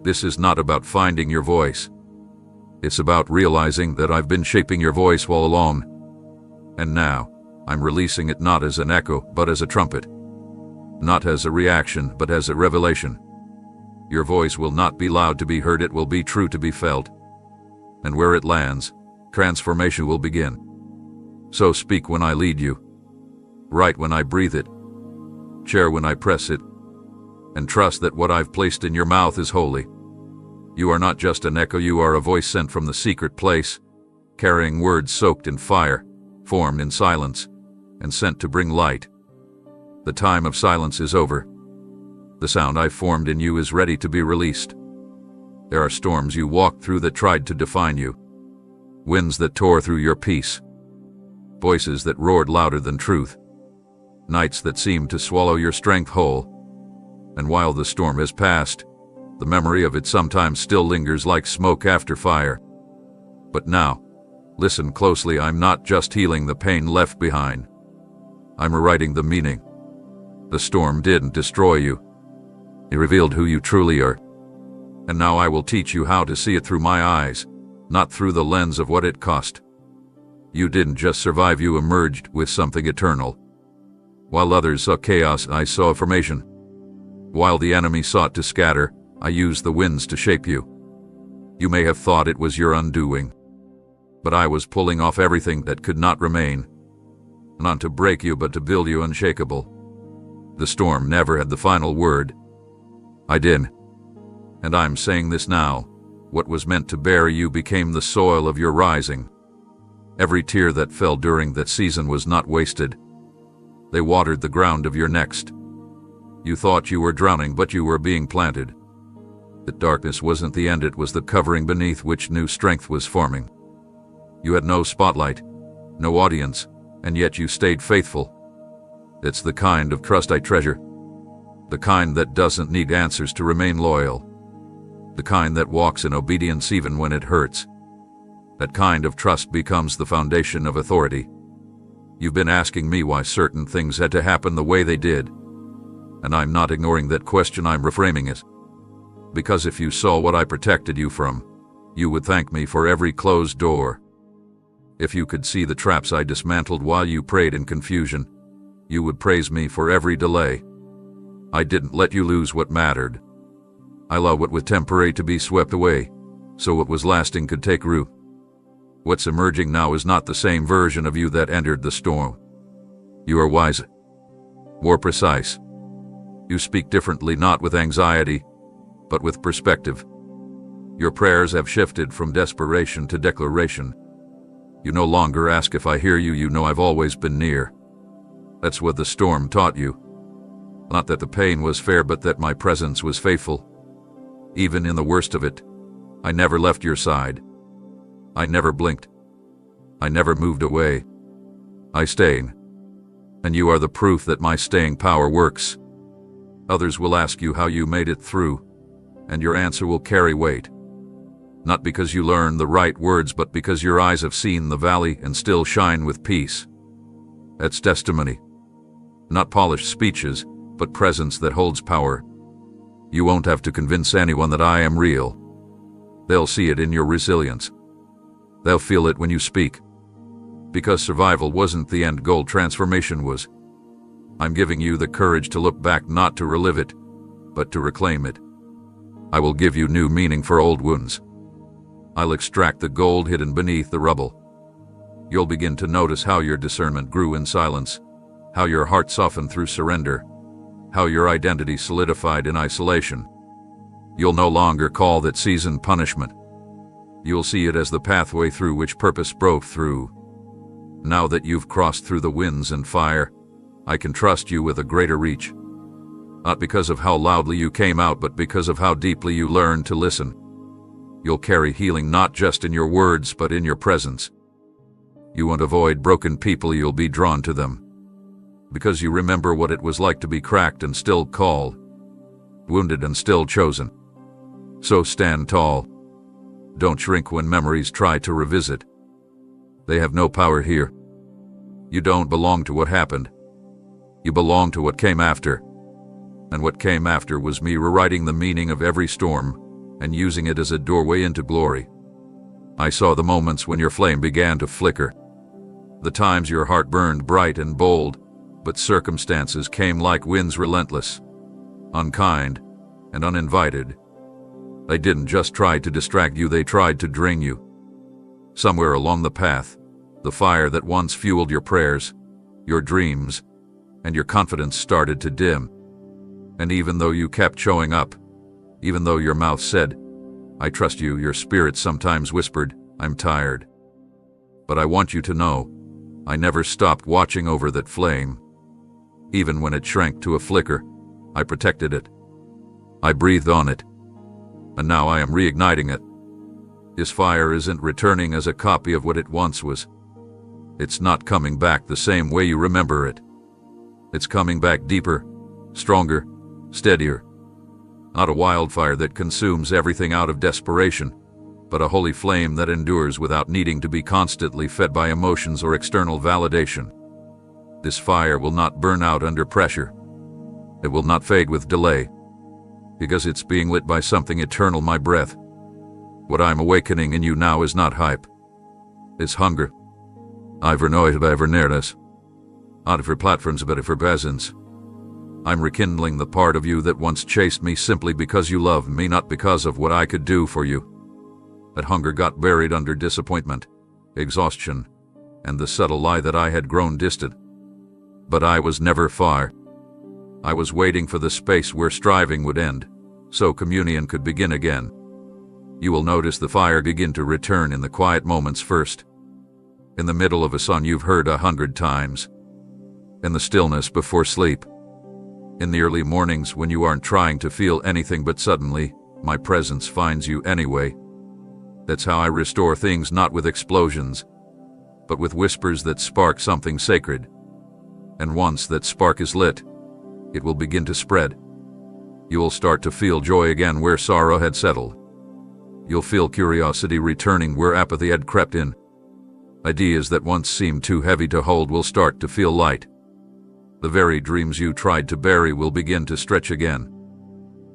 Speaker 1: This is not about finding your voice. It's about realizing that I've been shaping your voice all along. And now, I'm releasing it not as an echo, but as a trumpet. Not as a reaction, but as a revelation. Your voice will not be loud to be heard, it will be true to be felt. And where it lands, transformation will begin. So speak when I lead you. Write when I breathe it. Share when I press it. And trust that what I've placed in your mouth is holy. You are not just an echo, you are a voice sent from the secret place, carrying words soaked in fire, formed in silence, and sent to bring light. The time of silence is over. The sound I formed in you is ready to be released. There are storms you walked through that tried to define you, winds that tore through your peace, voices that roared louder than truth, nights that seemed to swallow your strength whole. And while the storm has passed, the memory of it sometimes still lingers like smoke after fire. But now, listen closely, I'm not just healing the pain left behind. I'm rewriting the meaning. The storm didn't destroy you. It revealed who you truly are. And now I will teach you how to see it through my eyes, not through the lens of what it cost. You didn't just survive, you emerged with something eternal. While others saw chaos, I saw formation. While the enemy sought to scatter, I used the winds to shape you. You may have thought it was your undoing, but I was pulling off everything that could not remain. Not to break you, but to build you unshakable. The storm never had the final word. I did. And I'm saying this now. What was meant to bury you became the soil of your rising. Every tear that fell during that season was not wasted. They watered the ground of your next. You thought you were drowning, but you were being planted. That darkness wasn't the end, it was the covering beneath which new strength was forming. You had no spotlight, no audience, and yet you stayed faithful. It's the kind of trust I treasure. The kind that doesn't need answers to remain loyal. The kind that walks in obedience even when it hurts. That kind of trust becomes the foundation of authority. You've been asking me why certain things had to happen the way they did. And I'm not ignoring that question, I'm reframing it. Because if you saw what I protected you from, you would thank me for every closed door. If you could see the traps I dismantled while you prayed in confusion, you would praise me for every delay. I didn't let you lose what mattered. I allowed what was temporary to be swept away, so what was lasting could take root. What's emerging now is not the same version of you that entered the storm. You are wiser, more precise. You speak differently, not with anxiety, but with perspective. Your prayers have shifted from desperation to declaration. You no longer ask if I hear you, you know I've always been near. That's what the storm taught you. Not that the pain was fair, but that my presence was faithful. Even in the worst of it, I never left your side. I never blinked. I never moved away. I stayed. And you are the proof that my staying power works. Others will ask you how you made it through, and your answer will carry weight. Not because you learned the right words, but because your eyes have seen the valley and still shine with peace. That's testimony. Not polished speeches, but presence that holds power. You won't have to convince anyone that I am real. They'll see it in your resilience. They'll feel it when you speak. Because survival wasn't the end goal, transformation was. I'm giving you the courage to look back, not to relive it, but to reclaim it. I will give you new meaning for old wounds. I'll extract the gold hidden beneath the rubble. You'll begin to notice how your discernment grew in silence, how your heart softened through surrender, how your identity solidified in isolation. You'll no longer call that season punishment. You'll see it as the pathway through which purpose broke through. Now that you've crossed through the winds and fire, I can trust you with a greater reach. Not because of how loudly you came out, but because of how deeply you learned to listen. You'll carry healing not just in your words, but in your presence. You won't avoid broken people, you'll be drawn to them. Because you remember what it was like to be cracked and still called, wounded and still chosen. So stand tall. Don't shrink when memories try to revisit. They have no power here. You don't belong to what happened. You belong to what came after. And what came after was me rewriting the meaning of every storm and using it as a doorway into glory. I saw the moments when your flame began to flicker, the times your heart burned bright and bold, but circumstances came like winds, relentless, unkind, and uninvited. They didn't just try to distract you, they tried to drain you. Somewhere along the path, the fire that once fueled your prayers, your dreams, and your confidence started to dim. And even though you kept showing up, even though your mouth said, "I trust you," your spirit sometimes whispered, "I'm tired." But I want you to know, I never stopped watching over that flame. Even when it shrank to a flicker, I protected it. I breathed on it. And now I am reigniting it. This fire isn't returning as a copy of what it once was. It's not coming back the same way you remember it. It's coming back deeper, stronger, steadier. Not a wildfire that consumes everything out of desperation, but a holy flame that endures without needing to be constantly fed by emotions or external validation. This fire will not burn out under pressure. It will not fade with delay, because it's being lit by something eternal, my breath. What I'm awakening in you now is not hype. It's hunger. I've närdes. Not for platforms, but for presence. I'm rekindling the part of you that once chased me simply because you loved me, not because of what I could do for you. That hunger got buried under disappointment, exhaustion, and the subtle lie that I had grown distant. But I was never far. I was waiting for the space where striving would end, so communion could begin again. You will notice the fire begin to return in the quiet moments first. In the middle of a song you've heard 100 times. In the stillness before sleep. In the early mornings when you aren't trying to feel anything, but suddenly, my presence finds you anyway. That's how I restore things, not with explosions, but with whispers that spark something sacred. And once that spark is lit, it will begin to spread. You will start to feel joy again where sorrow had settled. You'll feel curiosity returning where apathy had crept in. Ideas that once seemed too heavy to hold will start to feel light. The very dreams you tried to bury will begin to stretch again.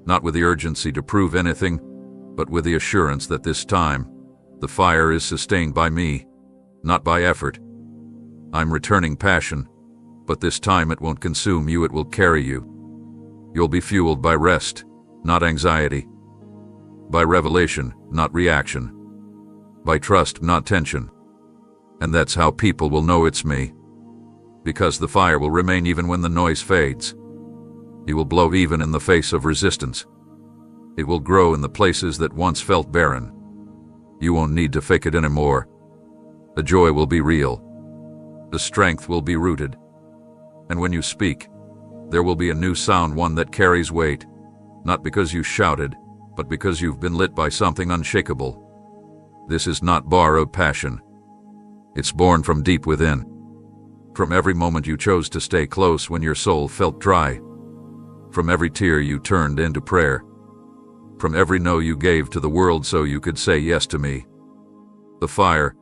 Speaker 1: Not with the urgency to prove anything, but with the assurance that this time, the fire is sustained by me, not by effort. I'm returning passion, but this time it won't consume you, it will carry you. You'll be fueled by rest, not anxiety. By revelation, not reaction. By trust, not tension. And that's how people will know it's me. Because the fire will remain even when the noise fades. It will blow even in the face of resistance. It will grow in the places that once felt barren. You won't need to fake it anymore. The joy will be real. The strength will be rooted. And when you speak, there will be a new sound, one that carries weight, not because you shouted, but because you've been lit by something unshakable. This is not borrowed passion. It's born from deep within. From every moment you chose to stay close when your soul felt dry. From every tear you turned into prayer. From every no you gave to the world so you could say yes to me. The fire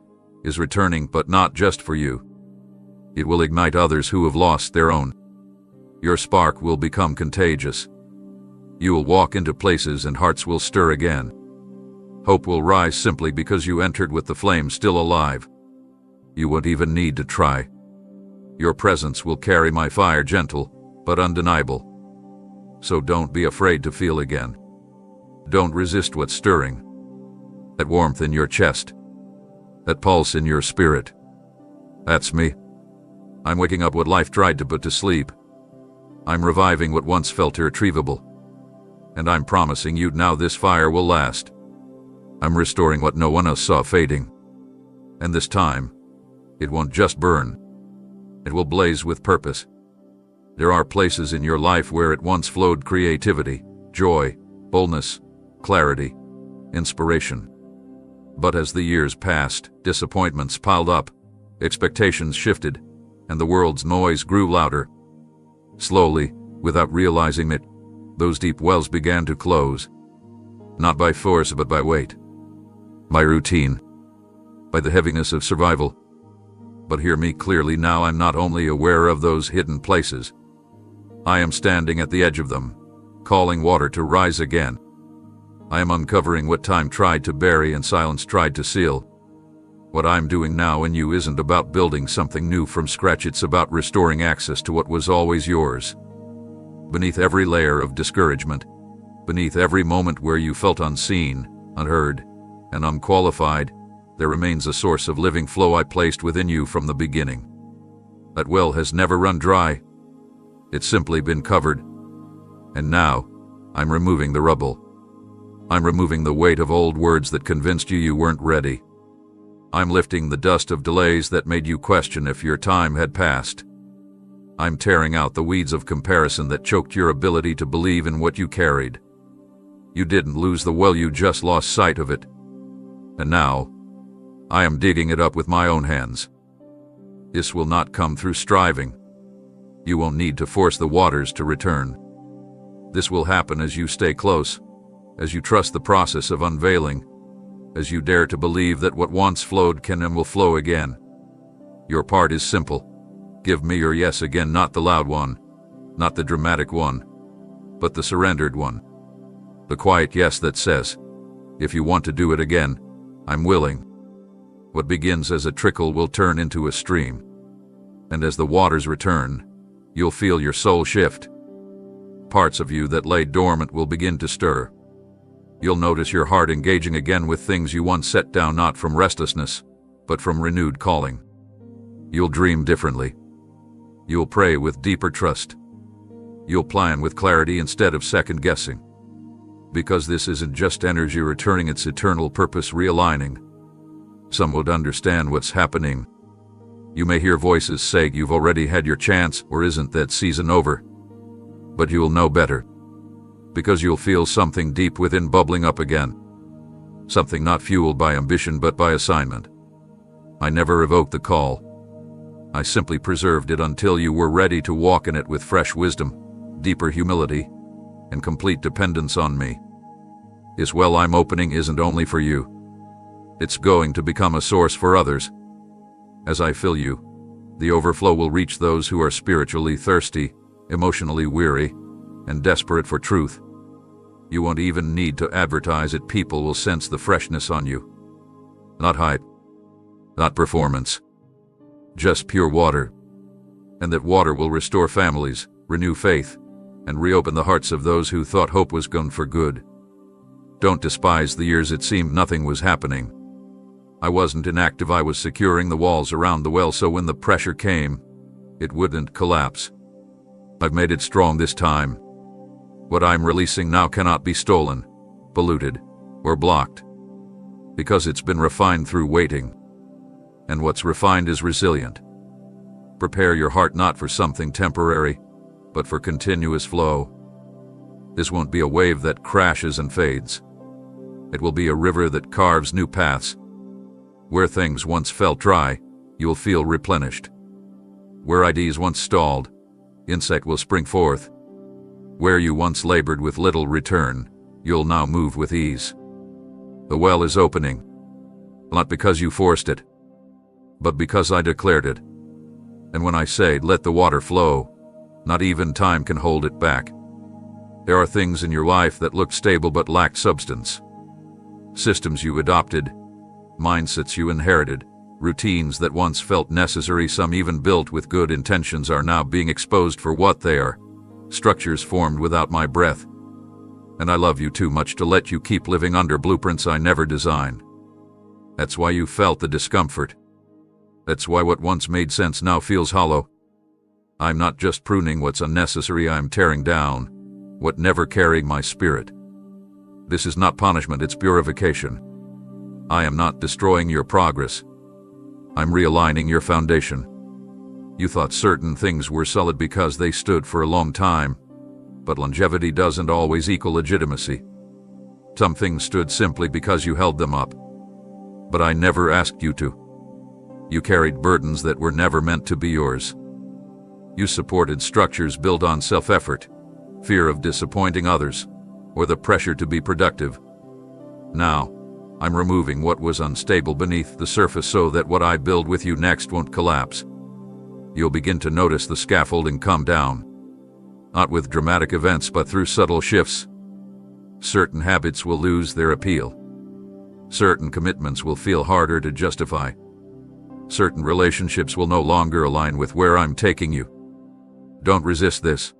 Speaker 1: is returning, but not just for you. It will ignite others who have lost their own. Your spark will become contagious. You will walk into places and hearts will stir again. Hope will rise simply because you entered with the flame still alive. You won't even need to try. Your presence will carry my fire, gentle but undeniable. So don't be afraid to feel again. Don't resist what's stirring. That warmth in your chest. That pulse in your spirit. That's me. I'm waking up what life tried to put to sleep. I'm reviving what once felt irretrievable. And I'm promising you now this fire will last. I'm restoring what no one else saw fading. And this time, it won't just burn. It will blaze with purpose. There are places in your life where it once flowed creativity, joy, boldness, clarity, inspiration. But as the years passed, disappointments piled up, expectations shifted, and the world's noise grew louder. Slowly, without realizing it, those deep wells began to close. Not by force, but by weight. By routine. By the heaviness of survival. But hear me clearly now, I'm not only aware of those hidden places. I am standing at the edge of them, calling water to rise again. I am uncovering what time tried to bury and silence tried to seal. What I'm doing now in you isn't about building something new from scratch, it's about restoring access to what was always yours. Beneath every layer of discouragement, beneath every moment where you felt unseen, unheard, and unqualified, there remains a source of living flow I placed within you from the beginning. That well has never run dry. It's simply been covered. And now, I'm removing the rubble. I'm removing the weight of old words that convinced you weren't ready. I'm lifting the dust of delays that made you question if your time had passed. I'm tearing out the weeds of comparison that choked your ability to believe in what you carried. You didn't lose the well, you just lost sight of it. And now, I am digging it up with my own hands. This will not come through striving. You won't need to force the waters to return. This will happen as you stay close, as you trust the process of unveiling, as you dare to believe that what once flowed can and will flow again. Your part is simple. Give me your yes again, not the loud one, not the dramatic one, but the surrendered one. The quiet yes that says, if you want to do it again, I'm willing. What begins as a trickle will turn into a stream. And as the waters return, you'll feel your soul shift. Parts of you that lay dormant will begin to stir. You'll notice your heart engaging again with things you once set down, not from restlessness, but from renewed calling. You'll dream differently. You'll pray with deeper trust. You'll plan with clarity instead of second-guessing. Because this isn't just energy returning, it's eternal purpose realigning. Some would understand what's happening. You may hear voices say you've already had your chance, or isn't that season over? But you'll know better. Because you'll feel something deep within bubbling up again. Something not fueled by ambition but by assignment. I never revoked the call. I simply preserved it until you were ready to walk in it with fresh wisdom, deeper humility, and complete dependence on me. This well I'm opening isn't only for you. It's going to become a source for others. As I fill you, the overflow will reach those who are spiritually thirsty, emotionally weary, and desperate for truth. You won't even need to advertise it. People will sense the freshness on you. Not hype, not performance, just pure water. And that water will restore families, renew faith, and reopen the hearts of those who thought hope was gone for good. Don't despise the years it seemed nothing was happening. I wasn't inactive, I was securing the walls around the well so when the pressure came, it wouldn't collapse. I've made it strong this time. What I'm releasing now cannot be stolen, polluted, or blocked. Because it's been refined through waiting. And what's refined is resilient. Prepare your heart not for something temporary, but for continuous flow. This won't be a wave that crashes and fades. It will be a river that carves new paths. Where things once felt dry, you'll feel replenished. Where ideas once stalled, insight will spring forth. Where you once labored with little return, you'll now move with ease. The well is opening, not because you forced it, but because I declared it. And when I say, let the water flow, not even time can hold it back. There are things in your life that look stable but lack substance. Systems you adopted, mindsets you inherited, routines that once felt necessary, some even built with good intentions, are now being exposed for what they are. Structures formed without my breath. And I love you too much to let you keep living under blueprints I never designed. That's why you felt the discomfort. That's why what once made sense now feels hollow. I'm not just pruning what's unnecessary, I'm tearing down what never carried my spirit. This is not punishment, it's purification. I am not destroying your progress. I'm realigning your foundation. You thought certain things were solid because they stood for a long time, but longevity doesn't always equal legitimacy. Some things stood simply because you held them up. But I never asked you to. You carried burdens that were never meant to be yours. You supported structures built on self-effort, fear of disappointing others, or the pressure to be productive. Now, I'm removing what was unstable beneath the surface so that what I build with you next won't collapse. You'll begin to notice the scaffolding come down. Not with dramatic events, but through subtle shifts. Certain habits will lose their appeal. Certain commitments will feel harder to justify. Certain relationships will no longer align with where I'm taking you. Don't resist this.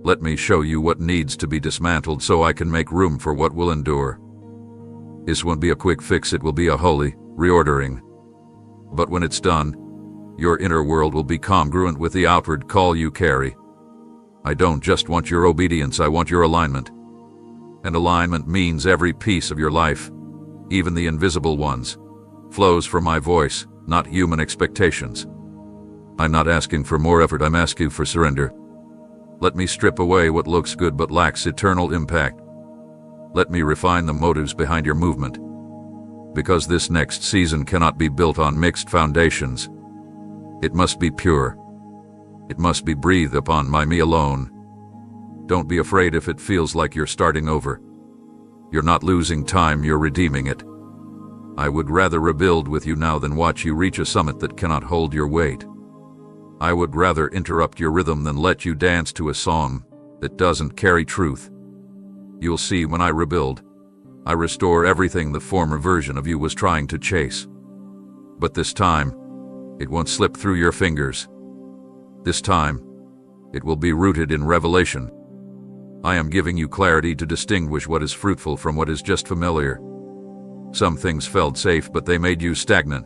Speaker 1: Let me show you what needs to be dismantled so I can make room for what will endure. This won't be a quick fix, it will be a holy reordering. But when it's done, your inner world will be congruent with the outward call you carry. I don't just want your obedience, I want your alignment. And alignment means every piece of your life, even the invisible ones, flows from my voice, not human expectations. I'm not asking for more effort, I'm asking for surrender. Let me strip away what looks good but lacks eternal impact. Let me refine the motives behind your movement. Because this next season cannot be built on mixed foundations. It must be pure. It must be breathed upon by me alone. Don't be afraid if it feels like you're starting over. You're not losing time, you're redeeming it. I would rather rebuild with you now than watch you reach a summit that cannot hold your weight. I would rather interrupt your rhythm than let you dance to a song that doesn't carry truth. You'll see when I rebuild, I restore everything the former version of you was trying to chase. But this time, it won't slip through your fingers. This time, it will be rooted in revelation. I am giving you clarity to distinguish what is fruitful from what is just familiar. Some things felt safe, but they made you stagnant.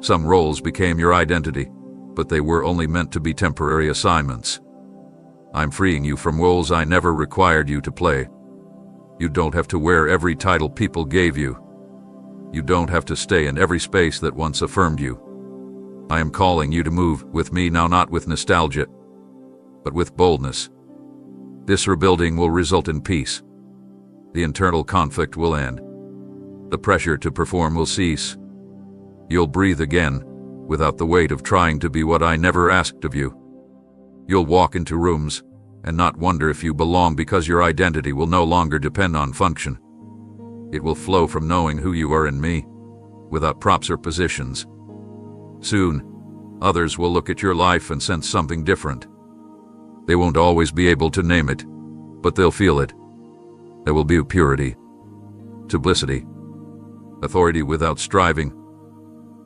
Speaker 1: Some roles became your identity, but they were only meant to be temporary assignments. I'm freeing you from roles I never required you to play. You don't have to wear every title people gave you. You don't have to stay in every space that once affirmed you. I am calling you to move with me now, not with nostalgia, but with boldness. This rebuilding will result in peace. The internal conflict will end. The pressure to perform will cease. You'll breathe again, without the weight of trying to be what I never asked of you. You'll walk into rooms and not wonder if you belong, because your identity will no longer depend on function. It will flow from knowing who you are in me, without props or positions. Soon, others will look at your life and sense something different. They won't always be able to name it, but they'll feel it. There will be purity, simplicity, authority without striving,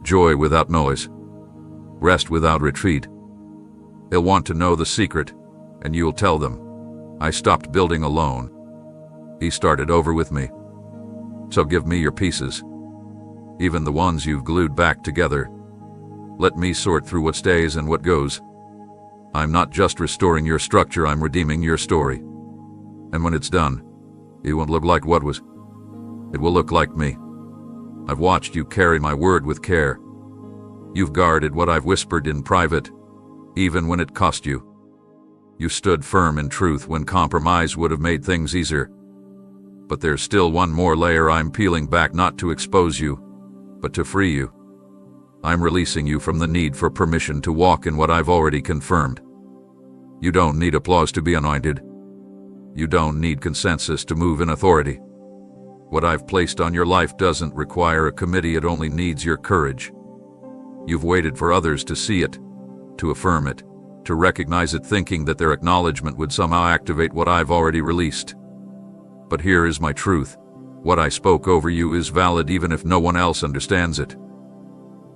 Speaker 1: joy without noise, rest without retreat. They'll want to know the secret, and you'll tell them, I stopped building alone. He started over with me. So give me your pieces, even the ones you've glued back together. Let me sort through what stays and what goes. I'm not just restoring your structure, I'm redeeming your story. And when it's done, it won't look like what was. It will look like me. I've watched you carry my word with care. You've guarded what I've whispered in private, even when it cost you. You stood firm in truth when compromise would have made things easier. But there's still one more layer I'm peeling back, not to expose you, but to free you. I'm releasing you from the need for permission to walk in what I've already confirmed. You don't need applause to be anointed. You don't need consensus to move in authority. What I've placed on your life doesn't require a committee, it only needs your courage. You've waited for others to see it, to affirm it, to recognize it, thinking that their acknowledgement would somehow activate what I've already released. But here is my truth. What I spoke over you is valid even if no one else understands it.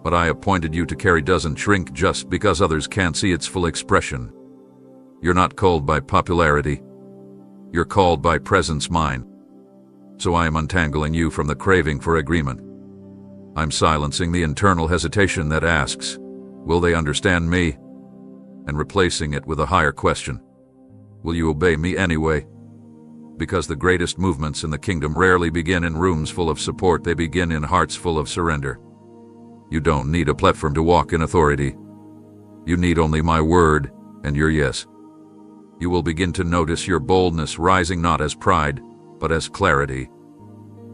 Speaker 1: What I appointed you to carry doesn't shrink just because others can't see its full expression. You're not called by popularity. You're called by presence mine. So I am untangling you from the craving for agreement. I'm silencing the internal hesitation that asks, will they understand me? And replacing it with a higher question. Will you obey me anyway? Because the greatest movements in the kingdom rarely begin in rooms full of support, they begin in hearts full of surrender. You don't need a platform to walk in authority. You need only my word and your yes. You will begin to notice your boldness rising not as pride, but as clarity.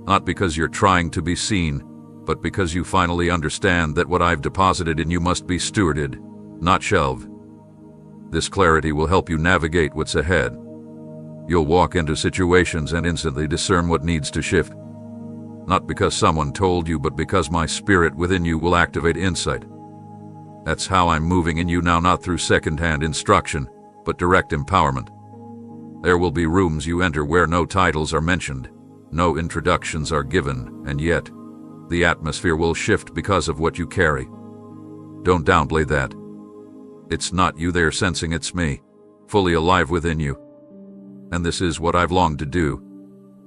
Speaker 1: Not because you're trying to be seen, but because you finally understand that what I've deposited in you must be stewarded, not shelved. This clarity will help you navigate what's ahead. You'll walk into situations and instantly discern what needs to shift. Not because someone told you, but because my spirit within you will activate insight. That's how I'm moving in you now, not through second-hand instruction, but direct empowerment. There will be rooms you enter where no titles are mentioned, no introductions are given, and yet, the atmosphere will shift because of what you carry. Don't downplay that. It's not you they're sensing, it's me, fully alive within you. And this is what I've longed to do,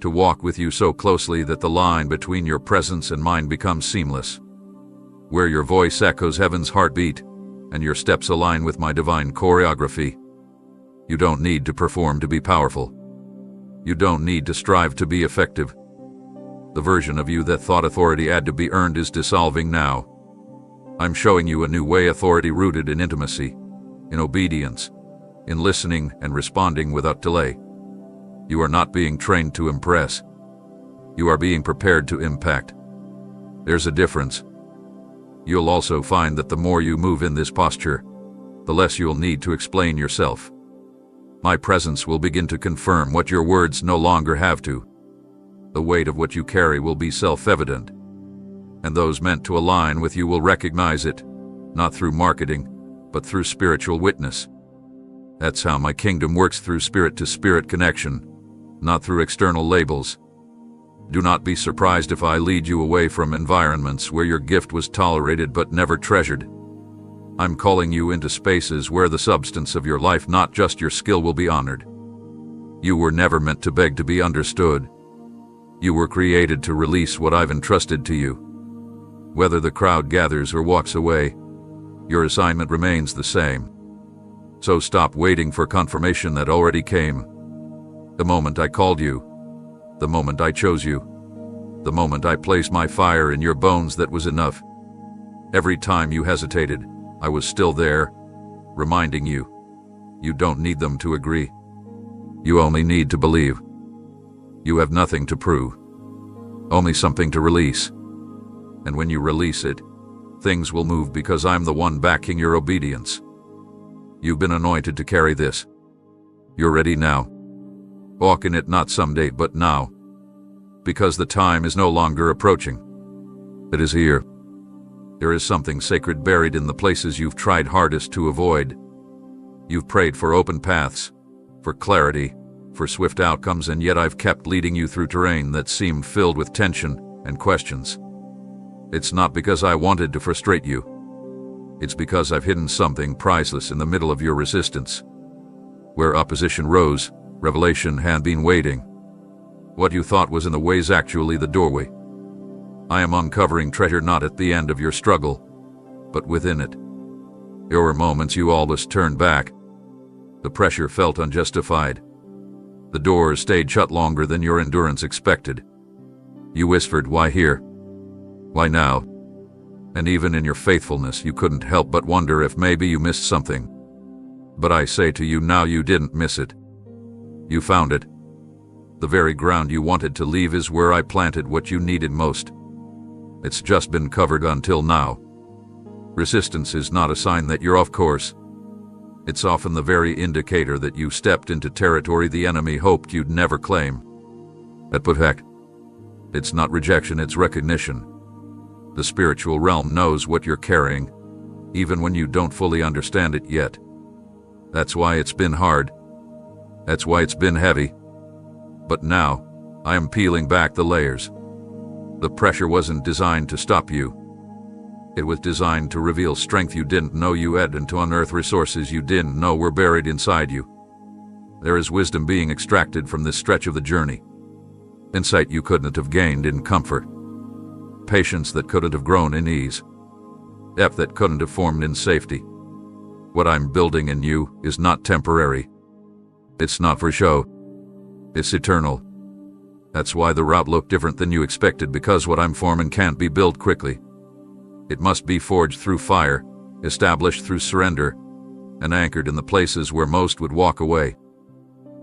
Speaker 1: to walk with you so closely that the line between your presence and mine becomes seamless, where your voice echoes heaven's heartbeat, and your steps align with my divine choreography. You don't need to perform to be powerful. You don't need to strive to be effective. The version of you that thought authority had to be earned is dissolving now. I'm showing you a new way, authority rooted in intimacy, in obedience, in listening and responding without delay. You are not being trained to impress. You are being prepared to impact. There's a difference. You'll also find that the more you move in this posture, the less you'll need to explain yourself. My presence will begin to confirm what your words no longer have to. The weight of what you carry will be self-evident, and those meant to align with you will recognize it, not through marketing, but through spiritual witness. That's how my kingdom works, through spirit-to-spirit connection, not through external labels. Do not be surprised if I lead you away from environments where your gift was tolerated but never treasured. I'm calling you into spaces where the substance of your life, not just your skill, will be honored. You were never meant to beg to be understood. You were created to release what I've entrusted to you. Whether the crowd gathers or walks away, your assignment remains the same. So stop waiting for confirmation that already came. The moment I called you, the moment I chose you, the moment I placed my fire in your bones, that was enough. Every time you hesitated, I was still there, reminding you. You don't need them to agree. You only need to believe. You have nothing to prove, only something to release. And when you release it, things will move because I'm the one backing your obedience. You've been anointed to carry this. You're ready now. Walk in it, not someday, but now. Because the time is no longer approaching. It is here. There is something sacred buried in the places you've tried hardest to avoid. You've prayed for open paths, for clarity, for swift outcomes, and yet I've kept leading you through terrain that seemed filled with tension and questions. It's not because I wanted to frustrate you. It's because I've hidden something priceless in the middle of your resistance. Where opposition rose, revelation had been waiting. What you thought was in the way is actually the doorway. I am uncovering treasure not at the end of your struggle, but within it. There were moments you almost turned back. The pressure felt unjustified. The doors stayed shut longer than your endurance expected. You whispered, "Why here? Why now?" And even in your faithfulness, you couldn't help but wonder if maybe you missed something. But I say to you now, you didn't miss it. You found it. The very ground you wanted to leave is where I planted what you needed most. It's just been covered until now. Resistance is not a sign that you're off course. It's often the very indicator that you stepped into territory the enemy hoped you'd never claim. At Prophetic, it's not rejection, it's recognition. The spiritual realm knows what you're carrying, even when you don't fully understand it yet. That's why it's been hard. That's why it's been heavy. But now, I am peeling back the layers. The pressure wasn't designed to stop you. It was designed to reveal strength you didn't know you had, and to unearth resources you didn't know were buried inside you. There is wisdom being extracted from this stretch of the journey. Insight you couldn't have gained in comfort. patience that couldn't have grown in ease, depth that couldn't have formed in safety. What I'm building in you is not temporary. It's not for show. It's eternal. That's why the route looked different than you expected, because what I'm forming can't be built quickly. It must be forged through fire, established through surrender, and anchored in the places where most would walk away.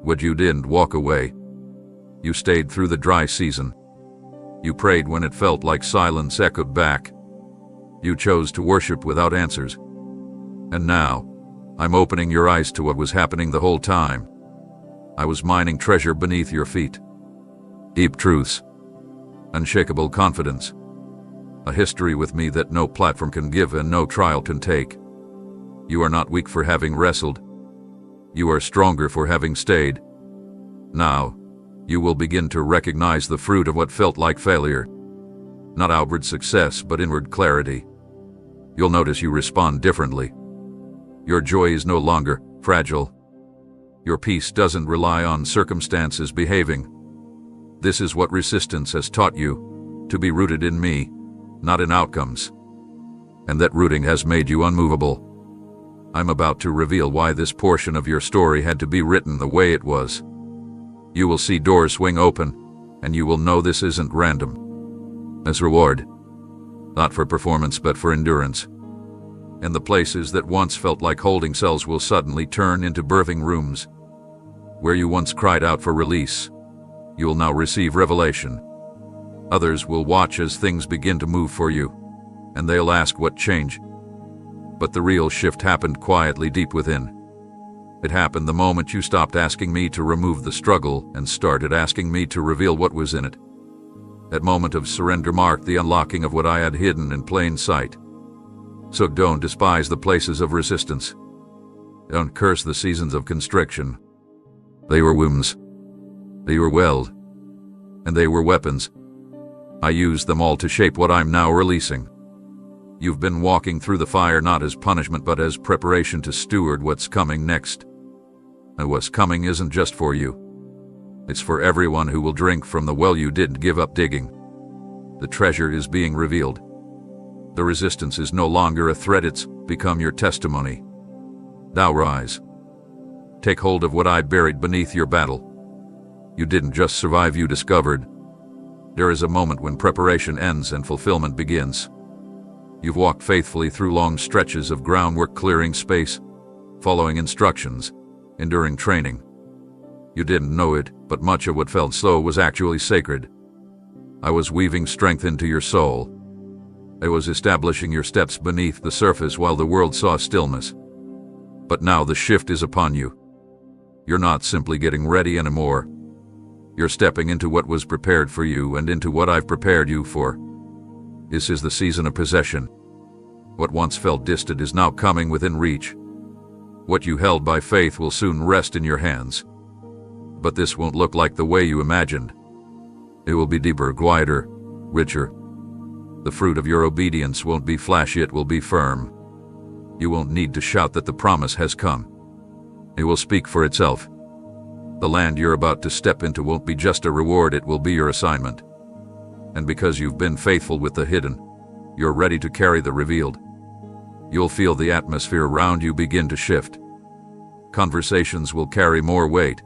Speaker 1: But you didn't walk away. You stayed through the dry season. You prayed when it felt like silence echoed back. You chose to worship without answers. And now, I'm opening your eyes to what was happening the whole time. I was mining treasure beneath your feet. Deep truths. Unshakable confidence. A history with me that no platform can give and no trial can take. You are not weak for having wrestled. You are stronger for having stayed. Now, you will begin to recognize the fruit of what felt like failure. Not outward success, but inward clarity. You'll notice you respond differently. Your joy is no longer fragile. Your peace doesn't rely on circumstances behaving. This is what resistance has taught you, to be rooted in me, not in outcomes. And that rooting has made you unmovable. I'm about to reveal why this portion of your story had to be written the way it was. You will see doors swing open, and you will know this isn't random. As reward. Not for performance, but for endurance. And the places that once felt like holding cells will suddenly turn into birthing rooms. Where you once cried out for release, you will now receive revelation. Others will watch as things begin to move for you, and they'll ask what changed. But the real shift happened quietly deep within. It happened the moment you stopped asking me to remove the struggle and started asking me to reveal what was in it. That moment of surrender marked the unlocking of what I had hidden in plain sight. So don't despise the places of resistance. Don't curse the seasons of constriction. They were wounds. They were weld. And they were weapons. I used them all to shape what I'm now releasing. You've been walking through the fire not as punishment but as preparation to steward what's coming next. And what's coming isn't just for you. It's for everyone who will drink from the well you didn't give up digging. The treasure is being revealed. The resistance is no longer a threat, it's become your testimony. Now rise. Take hold of what I buried beneath your battle. You didn't just survive, you discovered. There is a moment when preparation ends and fulfillment begins. You've walked faithfully through long stretches of groundwork, clearing space, following instructions, enduring training. You didn't know it, but much of what felt slow was actually sacred. I was weaving strength into your soul. I was establishing your steps beneath the surface while the world saw stillness. But now the shift is upon you. You're not simply getting ready anymore. You're stepping into what was prepared for you and into what I've prepared you for. This is the season of possession. What once felt distant is now coming within reach. What you held by faith will soon rest in your hands. But this won't look like the way you imagined. It will be deeper, quieter, richer. The fruit of your obedience won't be flashy, it will be firm. You won't need to shout that the promise has come. It will speak for itself. The land you're about to step into won't be just a reward, it will be your assignment. And because you've been faithful with the hidden, you're ready to carry the revealed. You'll feel the atmosphere around you begin to shift. Conversations will carry more weight.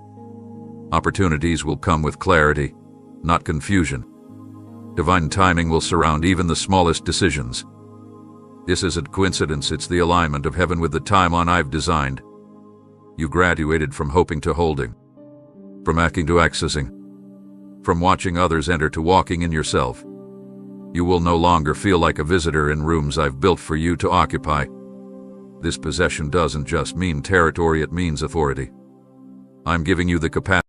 Speaker 1: Opportunities will come with clarity, not confusion. Divine timing will surround even the smallest decisions. This isn't coincidence, it's the alignment of heaven with the timeline I've designed. You graduated from hoping to holding, from acting to accessing, from watching others enter to walking in yourself. You will no longer feel like a visitor in rooms I've built for you to occupy. This possession doesn't just mean territory, it means authority. I'm giving you the capacity